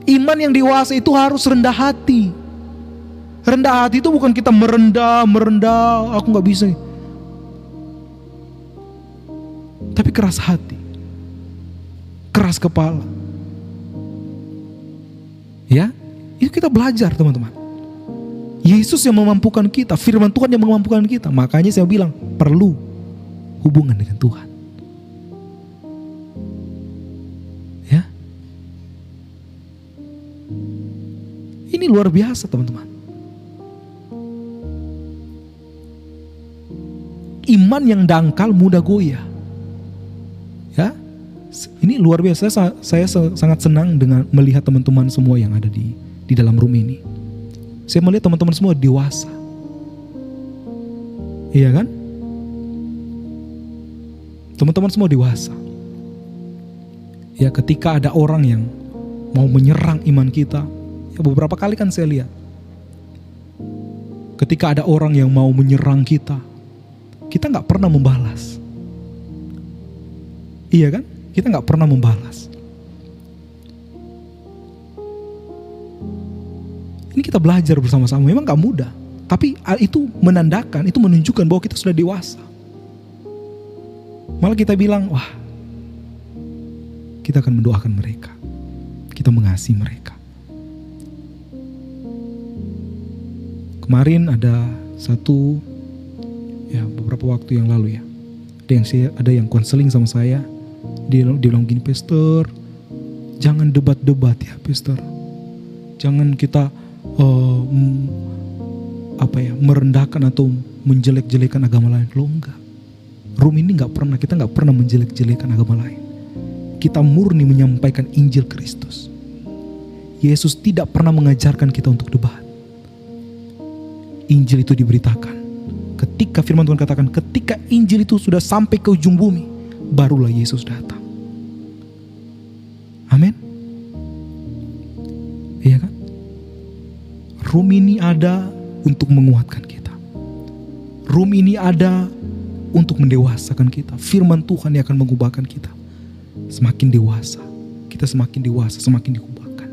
Iman yang dewasa itu harus rendah hati. Rendah hati itu bukan kita merendah, aku gak bisa. Tapi keras hati, keras kepala. Ya, itu kita belajar teman-teman. Yesus yang memampukan kita, firman Tuhan yang memampukan kita. Makanya saya bilang perlu hubungan dengan Tuhan. Ya. Ini luar biasa teman-teman. Iman yang dangkal mudah goyah. Ya. Ini luar biasa. Saya sangat senang dengan melihat teman-teman semua yang ada di dalam room ini. Saya melihat teman-teman semua dewasa. Iya kan? Teman-teman semua dewasa. Ya, ketika ada orang yang mau menyerang iman kita, ya beberapa kali kan saya lihat. Ketika ada orang yang mau menyerang kita gak pernah membalas. Iya kan? Kita gak pernah membalas. Ini kita belajar bersama-sama. Memang gak mudah, tapi itu menandakan, itu menunjukkan bahwa kita sudah dewasa. Malah kita bilang, wah, kita akan mendoakan mereka, kita mengasihi mereka. Kemarin ada satu, ya beberapa waktu yang lalu ya, ada yang konseling sama saya. Dia bilang gini, pastor, Jangan debat-debat ya pastor. Jangan kita merendahkan atau menjelek-jelekan agama lain. Loh enggak. Room ini kita nggak pernah menjelek-jelekan agama lain. Kita murni menyampaikan Injil Kristus. Yesus tidak pernah mengajarkan kita untuk debat. Injil itu diberitakan. Ketika firman Tuhan katakan, ketika Injil itu sudah sampai ke ujung bumi, barulah Yesus datang. Amin. Iya kan? Room ini ada untuk menguatkan kita. Room ini ada untuk mendewasakan kita. Firman Tuhan yang akan mengubahkan kita. Semakin dewasa, kita semakin dewasa, semakin diubahkan.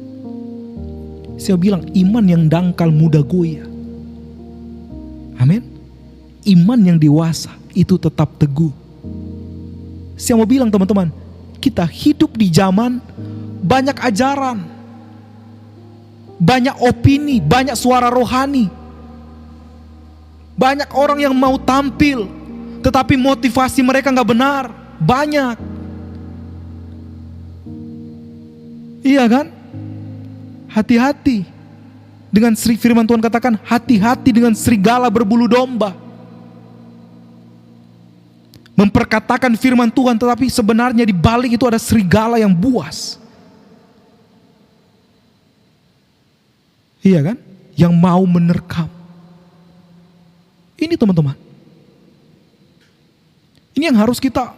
Saya bilang iman yang dangkal mudah goyah. Amin. Iman yang dewasa itu tetap teguh. Saya mau bilang teman-teman, kita hidup di zaman banyak ajaran, banyak opini, banyak suara rohani. Banyak orang yang mau tampil, tetapi motivasi mereka gak benar. Banyak. Iya kan? Hati-hati dengan firman Tuhan katakan, hati-hati dengan serigala berbulu domba. Memperkatakan firman Tuhan, tetapi sebenarnya di balik itu ada serigala yang buas. Iya kan? Yang mau menerkam. Ini teman-teman. Ini yang harus kita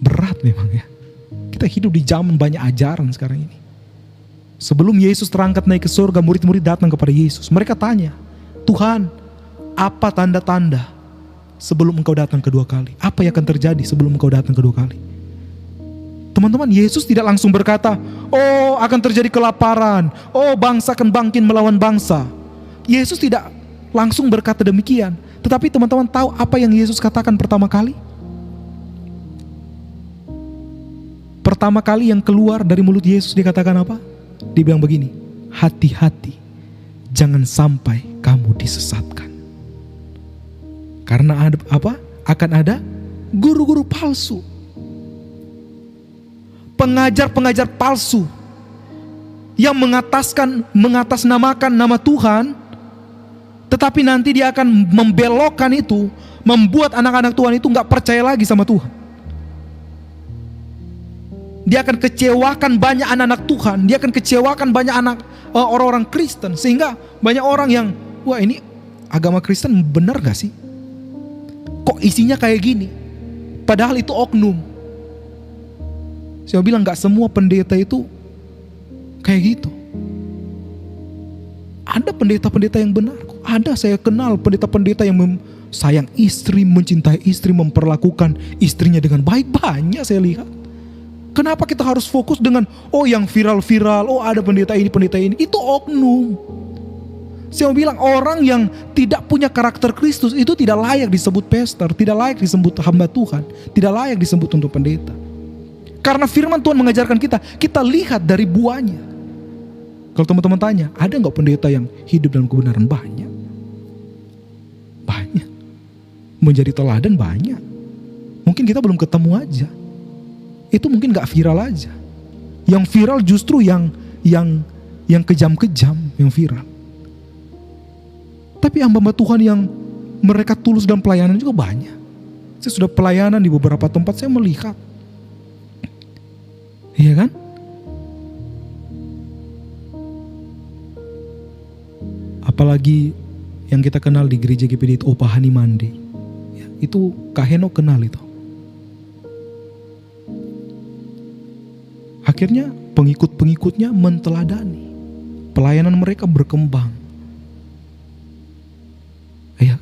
berat memang ya. Kita hidup di zaman banyak ajaran sekarang ini. Sebelum Yesus terangkat naik ke surga, murid-murid datang kepada Yesus. Mereka tanya, Tuhan, apa tanda-tanda sebelum engkau datang kedua kali? Apa yang akan terjadi sebelum engkau datang kedua kali? Teman-teman, Yesus tidak langsung berkata, oh akan terjadi kelaparan, oh bangsa akan bangkit melawan bangsa. Yesus tidak langsung berkata demikian. Tetapi teman-teman tahu apa yang Yesus katakan pertama kali? Pertama kali yang keluar dari mulut Yesus dikatakan apa? Dia bilang begini, hati-hati, jangan sampai kamu disesatkan. Karena ada apa? Akan ada guru-guru palsu, pengajar-pengajar palsu yang mengatasnamakan nama Tuhan, tetapi nanti dia akan membelokkan itu, membuat anak-anak Tuhan itu gak percaya lagi sama Tuhan. Dia akan kecewakan banyak anak-anak Tuhan, dia akan kecewakan banyak orang-orang Kristen, sehingga banyak orang yang, wah ini agama Kristen benar gak sih? Kok isinya kayak gini? Padahal itu oknum. Saya bilang gak semua pendeta itu kayak gitu. Ada pendeta-pendeta yang benar. Ada, saya kenal pendeta-pendeta yang sayang istri, mencintai istri, memperlakukan istrinya dengan baik. Banyak saya lihat. Kenapa kita harus fokus dengan oh yang viral-viral, oh ada pendeta ini, itu oknum. Saya mau bilang orang yang tidak punya karakter Kristus itu tidak layak disebut pastor, tidak layak disebut hamba Tuhan, tidak layak disebut untuk pendeta. Karena firman Tuhan mengajarkan kita lihat dari buahnya. Kalau teman-teman tanya, ada gak pendeta yang hidup dalam kebenaran? Banyak. Banyak. Menjadi teladan banyak. Mungkin kita belum ketemu aja. Itu mungkin gak viral aja. Yang viral justru yang kejam-kejam yang viral. Tapi hamba Tuhan yang mereka tulus dalam pelayanan juga banyak. Saya sudah pelayanan di beberapa tempat, saya melihat. Iya kan? Apalagi yang kita kenal di gereja GPD itu Opahani Mande. Ya, itu Kak Heno kenal itu. Akhirnya pengikut-pengikutnya menteladani. Pelayanan mereka berkembang. Ya,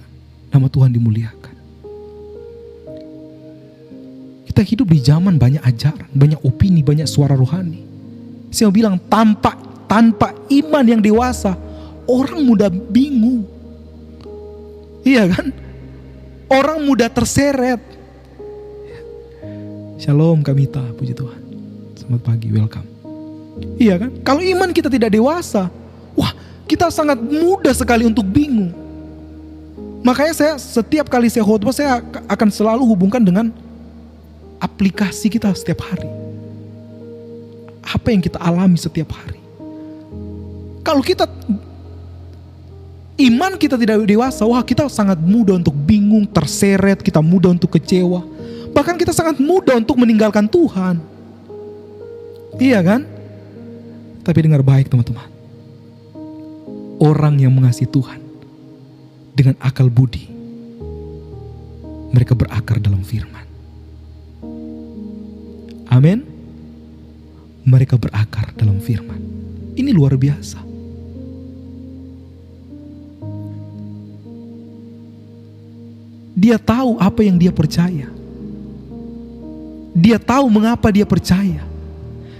nama Tuhan dimuliakan. Kita hidup di zaman banyak ajaran, banyak opini, banyak suara rohani. Saya bilang tanpa iman yang dewasa, orang mudah bingung. Iya kan? Orang mudah terseret. Shalom Kamita, puji Tuhan. Selamat pagi, welcome. Iya kan? Kalau iman kita tidak dewasa, wah kita sangat mudah sekali untuk bingung. Makanya setiap kali saya khotbah, saya akan selalu hubungkan dengan aplikasi kita setiap hari. Apa yang kita alami setiap hari. Kalau iman kita tidak dewasa, wah kita sangat mudah untuk bingung, terseret, kita mudah untuk kecewa. Bahkan kita sangat mudah untuk meninggalkan Tuhan. Iya kan? Tapi dengar baik teman-teman. Orang yang mengasihi Tuhan dengan akal budi, mereka berakar dalam firman. Amin. Mereka berakar dalam firman. Ini luar biasa. Dia tahu apa yang dia percaya. Dia tahu mengapa dia percaya.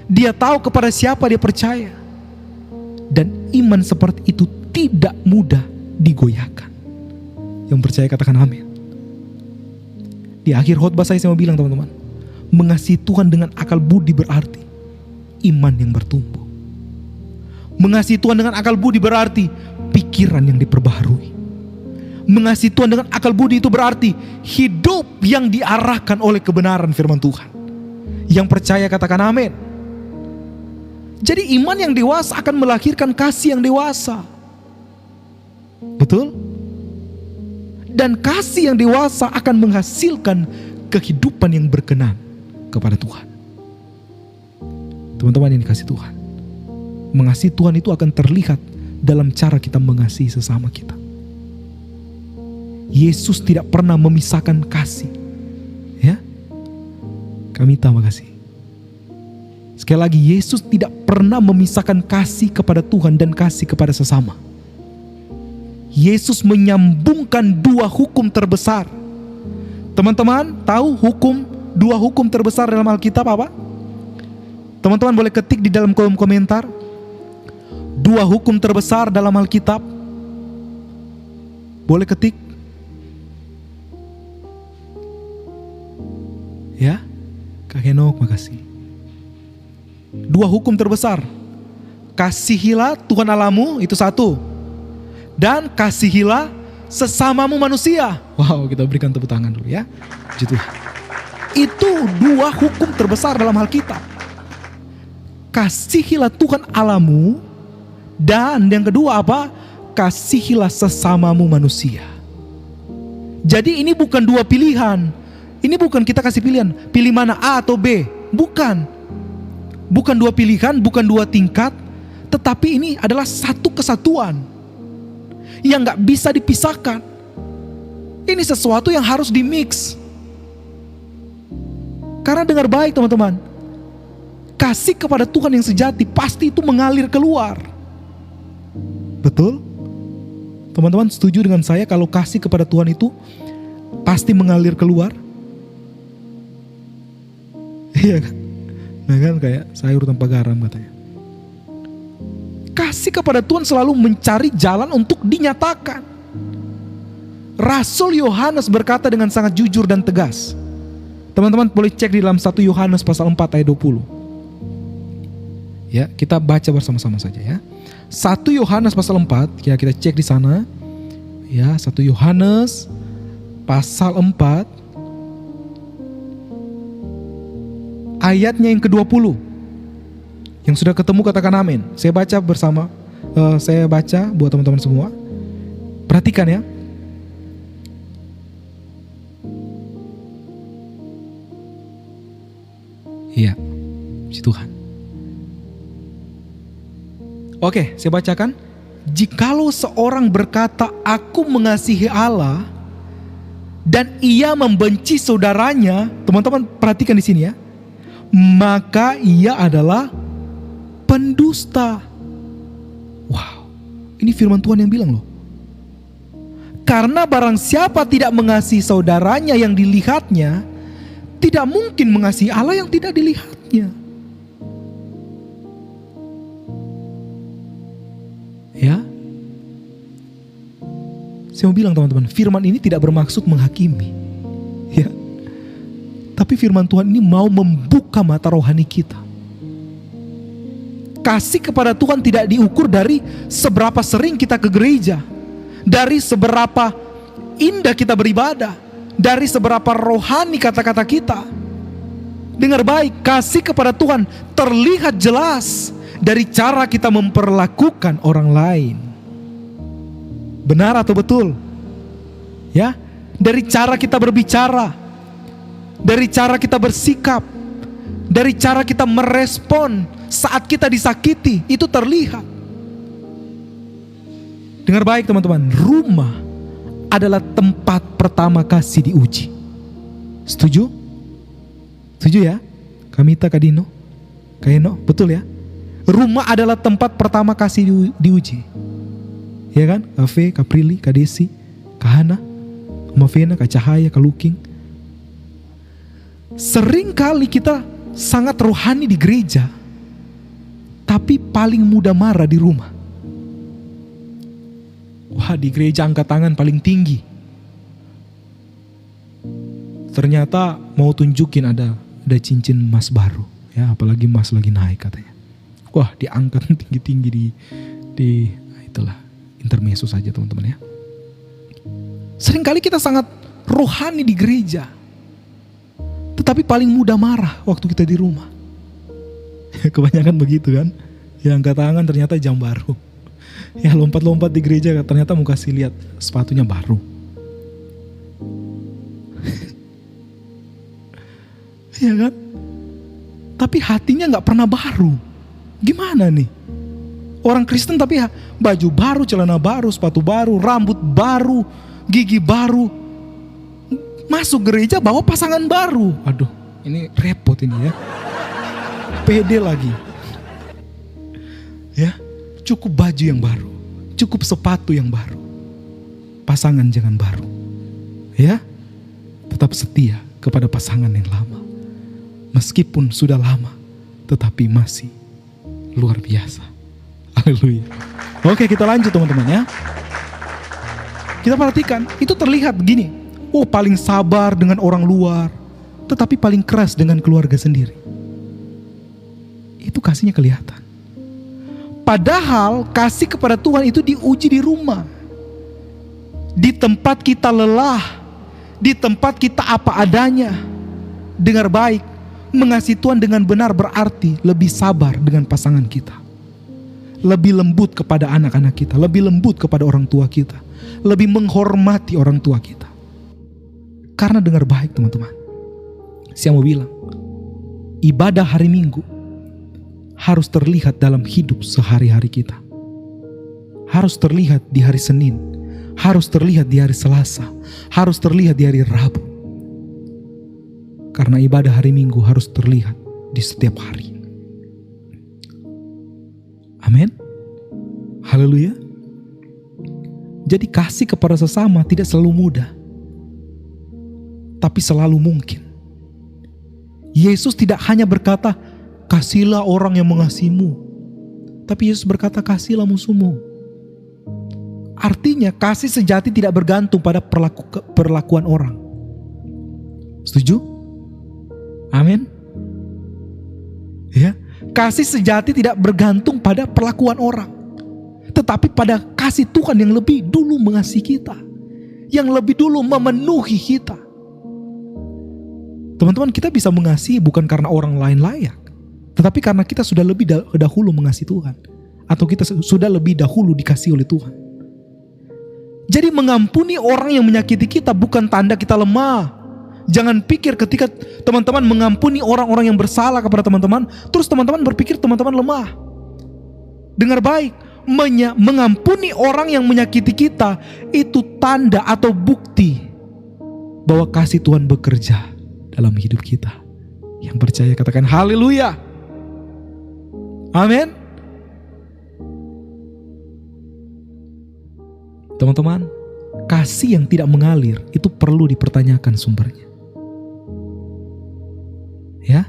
Dia tahu kepada siapa dia percaya. Dan iman seperti itu tidak mudah digoyahkan. Yang percaya katakan amin. Di akhir khotbah saya mau bilang teman-teman, mengasihi Tuhan dengan akal budi berarti iman yang bertumbuh. Mengasihi Tuhan dengan akal budi berarti pikiran yang diperbaharui. Mengasihi Tuhan dengan akal budi itu berarti hidup yang diarahkan oleh kebenaran firman Tuhan. Yang percaya katakan amin. Jadi iman yang dewasa akan melahirkan kasih yang dewasa. Betul? Dan kasih yang dewasa akan menghasilkan kehidupan yang berkenan kepada Tuhan. Teman-teman yang dikasihi Tuhan, mengasihi Tuhan itu akan terlihat dalam cara kita mengasihi sesama kita. Yesus tidak pernah memisahkan kasih. Ya, kami terima kasih. Sekali lagi, Yesus tidak pernah memisahkan kasih kepada Tuhan dan kasih kepada sesama. Yesus menyambungkan dua hukum terbesar. Teman-teman tahu dua hukum terbesar dalam Alkitab apa? Teman-teman boleh ketik di dalam kolom komentar. Dua hukum terbesar dalam Alkitab. Boleh ketik. Ya, Kak Henok, makasih. Dua hukum terbesar. Kasihilah Tuhan Allahmu, itu satu. Dan kasihilah sesamamu manusia. Wow, kita berikan tepuk tangan dulu ya. Puji Tuhan. Itu dua hukum terbesar dalam Alkitab. Kasihilah Tuhan Allahmu, dan yang kedua apa? Kasihilah sesamamu manusia. Jadi ini bukan dua pilihan. Ini bukan kita kasih pilihan, pilih mana A atau B. Bukan. Bukan dua pilihan, bukan dua tingkat. Tetapi ini adalah satu kesatuan yang gak bisa dipisahkan. Ini sesuatu yang harus dimix. Karena dengar baik teman-teman, kasih kepada Tuhan yang sejati pasti itu mengalir keluar. Betul? Teman-teman setuju dengan saya kalau kasih kepada Tuhan itu pasti mengalir keluar? Iya kan? Nah kan kayak sayur tanpa garam katanya. Kasih kepada Tuhan selalu mencari jalan untuk dinyatakan. Rasul Yohanes berkata dengan sangat jujur dan tegas. Teman-teman boleh cek di dalam 1 Yohanes pasal 4 ayat 20. Ya, kita baca bersama-sama saja ya. 1 Yohanes pasal 4, ya kita cek di sana. Ya, 1 Yohanes pasal 4 ayatnya yang ke-20. Yang sudah ketemu katakan amin. Saya baca bersama, saya baca buat teman-teman semua. Perhatikan ya. Iya, puji Tuhan. Oke, saya bacakan. Jikalau seorang berkata, aku mengasihi Allah, dan ia membenci saudaranya, teman-teman perhatikan di sini ya, maka ia adalah pendusta. Wow, ini firman Tuhan yang bilang loh. Karena barang siapa tidak mengasihi saudaranya yang dilihatnya, tidak mungkin mengasihi Allah yang tidak dilihatnya. Ya, saya mau bilang teman-teman, firman ini tidak bermaksud menghakimi. Ya, tapi firman Tuhan ini mau membuka mata rohani kita. Kasih kepada Tuhan tidak diukur dari seberapa sering kita ke gereja, dari seberapa indah kita beribadah, dari seberapa rohani kata-kata kita. Dengar baik, kasih kepada Tuhan terlihat jelas dari cara kita memperlakukan orang lain. Benar atau betul? Ya, dari cara kita berbicara, dari cara kita bersikap, dari cara kita merespon saat kita disakiti, itu terlihat. Dengar baik teman-teman, rumah adalah tempat pertama kasih diuji. Setuju? Setuju ya? Kamita, Kadino, Kaeno, betul ya? Rumah adalah tempat pertama kasih diuji. Ya kan? Kafe, Kaprili, Kadesi, Kahana, Mavena, Kacahaya, Kaluking. Sering kali kita sangat rohani di gereja, tapi paling mudah marah di rumah. Wah, di gereja angkat tangan paling tinggi. Ternyata mau tunjukin ada cincin emas baru, ya, apalagi emas lagi naik katanya. Wah, diangkat tinggi-tinggi di itulah intermezzo saja teman-teman ya. Seringkali kita sangat rohani di gereja, tetapi paling mudah marah waktu kita di rumah. Kebanyakan begitu kan? Ya, angkat tangan ternyata jam baru. Ya, lompat-lompat di gereja ternyata mau kasih lihat sepatunya baru. Ya kan? Tapi hatinya gak pernah baru. Gimana nih? Orang Kristen tapi baju baru, celana baru, sepatu baru, rambut baru, gigi baru. Masuk gereja bawa pasangan baru. Aduh, ini repot ini ya. Pede lagi. Ya, cukup baju yang baru, cukup sepatu yang baru. Pasangan jangan baru. Ya, tetap setia kepada pasangan yang lama. Meskipun sudah lama, tetapi masih luar biasa. Haleluya. Oke, kita lanjut teman-teman ya. Kita perhatikan, itu terlihat begini. Oh, paling sabar dengan orang luar, tetapi paling keras dengan keluarga sendiri. Itu kasihnya kelihatan. Padahal kasih kepada Tuhan itu diuji di rumah. Di tempat kita lelah, di tempat kita apa adanya. Dengar baik, mengasihi Tuhan dengan benar berarti lebih sabar dengan pasangan kita, lebih lembut kepada anak-anak kita, lebih lembut kepada orang tua kita, lebih menghormati orang tua kita. Karena dengar baik teman-teman, saya mau bilang, ibadah hari Minggu harus terlihat dalam hidup sehari-hari kita. Harus terlihat di hari Senin, harus terlihat di hari Selasa, harus terlihat di hari Rabu. Karena ibadah hari Minggu harus terlihat di setiap hari. Amin. Haleluya. Jadi kasih kepada sesama tidak selalu mudah, tapi selalu mungkin. Yesus tidak hanya berkata, kasihlah orang yang mengasihimu, tapi Yesus berkata, kasihlah musuhmu. Artinya kasih sejati tidak bergantung pada perlakuan orang. Setuju? Amin. Ya, kasih sejati tidak bergantung pada perlakuan orang, tetapi pada kasih Tuhan yang lebih dulu mengasihi kita, yang lebih dulu memenuhi kita. Teman-teman, kita bisa mengasihi bukan karena orang lain layak, tetapi karena kita sudah lebih dahulu mengasihi Tuhan, atau kita sudah lebih dahulu dikasihi oleh Tuhan. Jadi mengampuni orang yang menyakiti kita bukan tanda kita lemah. Jangan pikir ketika teman-teman mengampuni orang-orang yang bersalah kepada teman-teman, terus teman-teman berpikir teman-teman lemah. Dengar baik, mengampuni orang yang menyakiti kita itu tanda atau bukti bahwa kasih Tuhan bekerja dalam hidup kita. Yang percaya katakan haleluya. Amin. Teman-teman, kasih yang tidak mengalir itu perlu dipertanyakan sumbernya. Ya,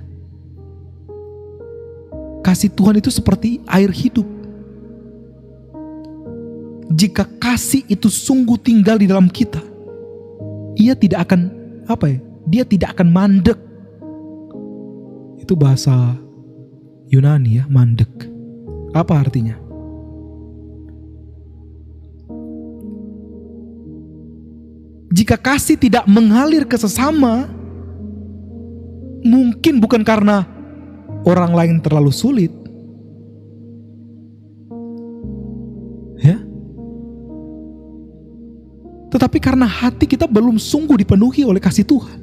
kasih Tuhan itu seperti air hidup. Jika kasih itu sungguh tinggal di dalam kita, ia tidak akan dia tidak akan mandek. Itu bahasa Yunani ya, mandek. Apa artinya? Jika kasih tidak mengalir ke sesama, Mungkin bukan karena orang lain terlalu sulit, ya, tetapi karena hati kita belum sungguh dipenuhi oleh kasih Tuhan.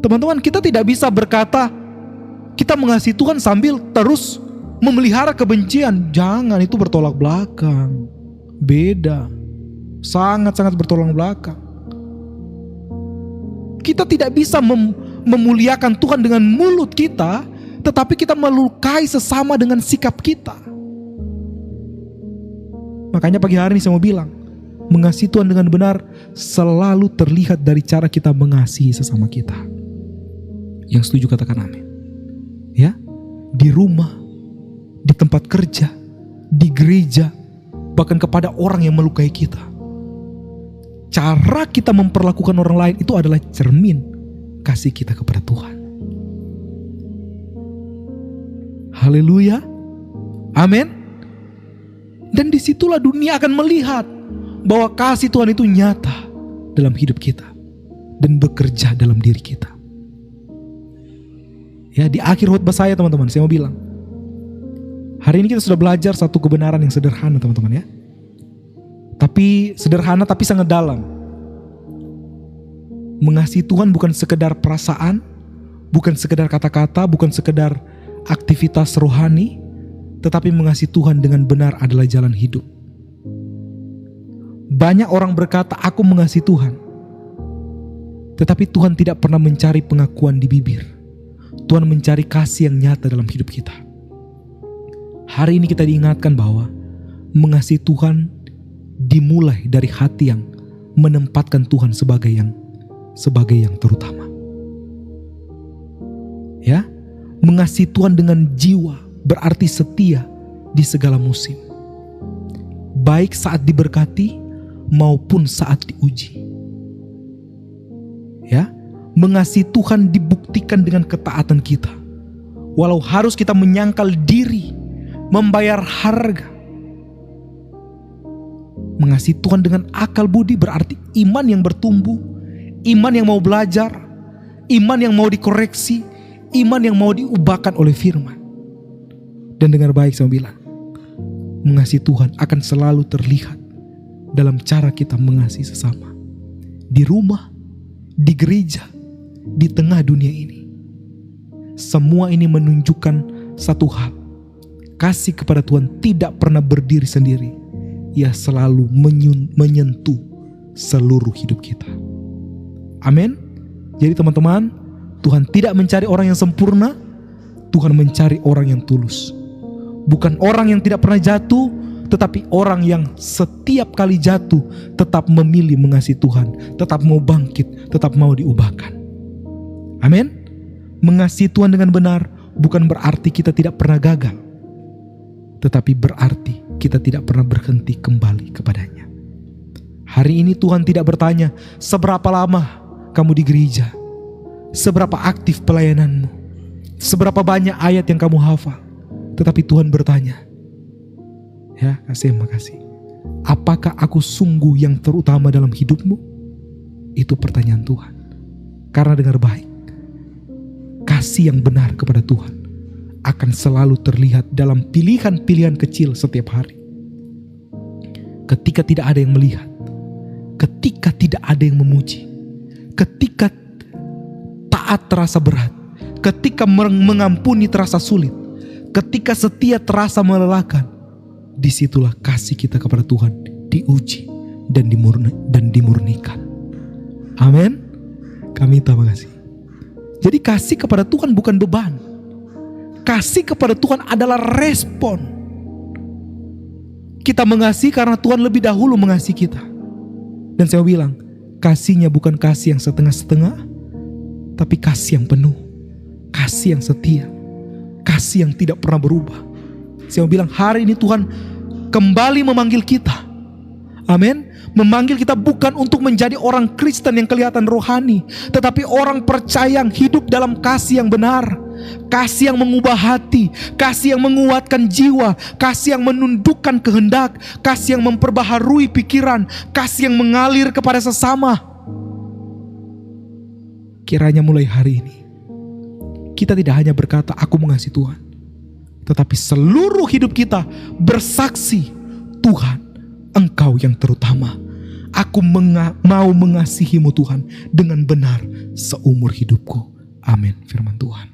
Teman-teman, kita tidak bisa berkata kita mengasihi Tuhan sambil terus memelihara kebencian. Jangan, itu bertolak belakang. Beda. Sangat-sangat bertolak belakang. Kita tidak bisa memuliakan Tuhan dengan mulut kita, tetapi kita melukai sesama dengan sikap kita. Makanya pagi hari ini saya mau bilang, mengasihi Tuhan dengan benar selalu terlihat dari cara kita mengasihi sesama kita. Yang setuju katakan amin. Ya, di rumah, di tempat kerja, di gereja, bahkan kepada orang yang melukai kita. Cara kita memperlakukan orang lain itu adalah cermin kasih kita kepada Tuhan. Haleluya. Amin. Dan disitulah dunia akan melihat bahwa kasih Tuhan itu nyata dalam hidup kita dan bekerja dalam diri kita. Ya, di akhir khotbah saya teman-teman, saya mau bilang, hari ini kita sudah belajar satu kebenaran yang sederhana teman-teman ya. Tapi sederhana tapi sangat dalam. Mengasihi Tuhan bukan sekedar perasaan, bukan sekedar kata-kata, bukan sekedar aktivitas rohani, tetapi mengasihi Tuhan dengan benar adalah jalan hidup. Banyak orang berkata, aku mengasihi Tuhan, tetapi Tuhan tidak pernah mencari pengakuan di bibir. Tuhan mencari kasih yang nyata dalam hidup kita. Hari ini kita diingatkan bahwa mengasihi Tuhan dimulai dari hati yang menempatkan Tuhan sebagai yang terutama. Ya, mengasihi Tuhan dengan jiwa berarti setia di segala musim, baik saat diberkati maupun saat diuji. Ya, mengasihi Tuhan dibuktikan dengan ketaatan kita, walau harus kita menyangkal diri, membayar harga. Mengasihi Tuhan dengan akal budi berarti iman yang bertumbuh, iman yang mau belajar, iman yang mau dikoreksi, iman yang mau diubahkan oleh firman. Dan dengar baik saya bilang, mengasihi Tuhan akan selalu terlihat dalam cara kita mengasihi sesama. Di rumah, di gereja, di tengah dunia ini. Semua ini menunjukkan satu hal. Kasih kepada Tuhan tidak pernah berdiri sendiri. Ia selalu menyentuh seluruh hidup kita. Amin. Jadi teman-teman, Tuhan tidak mencari orang yang sempurna, Tuhan mencari orang yang tulus. Bukan orang yang tidak pernah jatuh, tetapi orang yang setiap kali jatuh tetap memilih mengasihi Tuhan, tetap mau bangkit, tetap mau diubahkan. Amin. Mengasihi Tuhan dengan benar bukan berarti kita tidak pernah gagal, tetapi berarti kita tidak pernah berhenti kembali kepadanya. Hari ini Tuhan tidak bertanya seberapa lama kamu di gereja, seberapa aktif pelayananmu, seberapa banyak ayat yang kamu hafal, tetapi Tuhan bertanya, ya makasih, apakah aku sungguh yang terutama dalam hidupmu? Itu pertanyaan Tuhan. Karena dengar baik, kasih yang benar kepada Tuhan akan selalu terlihat dalam pilihan-pilihan kecil setiap hari. Ketika tidak ada yang melihat, ketika tidak ada yang memuji, ketika taat terasa berat, ketika mengampuni terasa sulit, ketika setia terasa melelahkan, disitulah kasih kita kepada Tuhan diuji dan dimurnikan. Amin. Kami terima kasih. Jadi kasih kepada Tuhan bukan beban. Kasih kepada Tuhan adalah respon. Kita mengasihi karena Tuhan lebih dahulu mengasihi kita. Dan saya bilang, kasihnya bukan kasih yang setengah-setengah, tapi kasih yang penuh, kasih yang setia, kasih yang tidak pernah berubah. Saya bilang hari ini Tuhan kembali memanggil kita. Amin. Memanggil kita bukan untuk menjadi orang Kristen yang kelihatan rohani, tetapi orang percaya yang hidup dalam kasih yang benar, kasih yang mengubah hati, kasih yang menguatkan jiwa, kasih yang menundukkan kehendak, kasih yang memperbaharui pikiran, kasih yang mengalir kepada sesama. kiranya mulai hari ini kita tidak hanya berkata aku mengasihi Tuhan, tetapi seluruh hidup kita bersaksi, Tuhan, Engkau yang terutama. Aku mau mengasihimu Tuhan dengan benar seumur hidupku. Amin, firman Tuhan.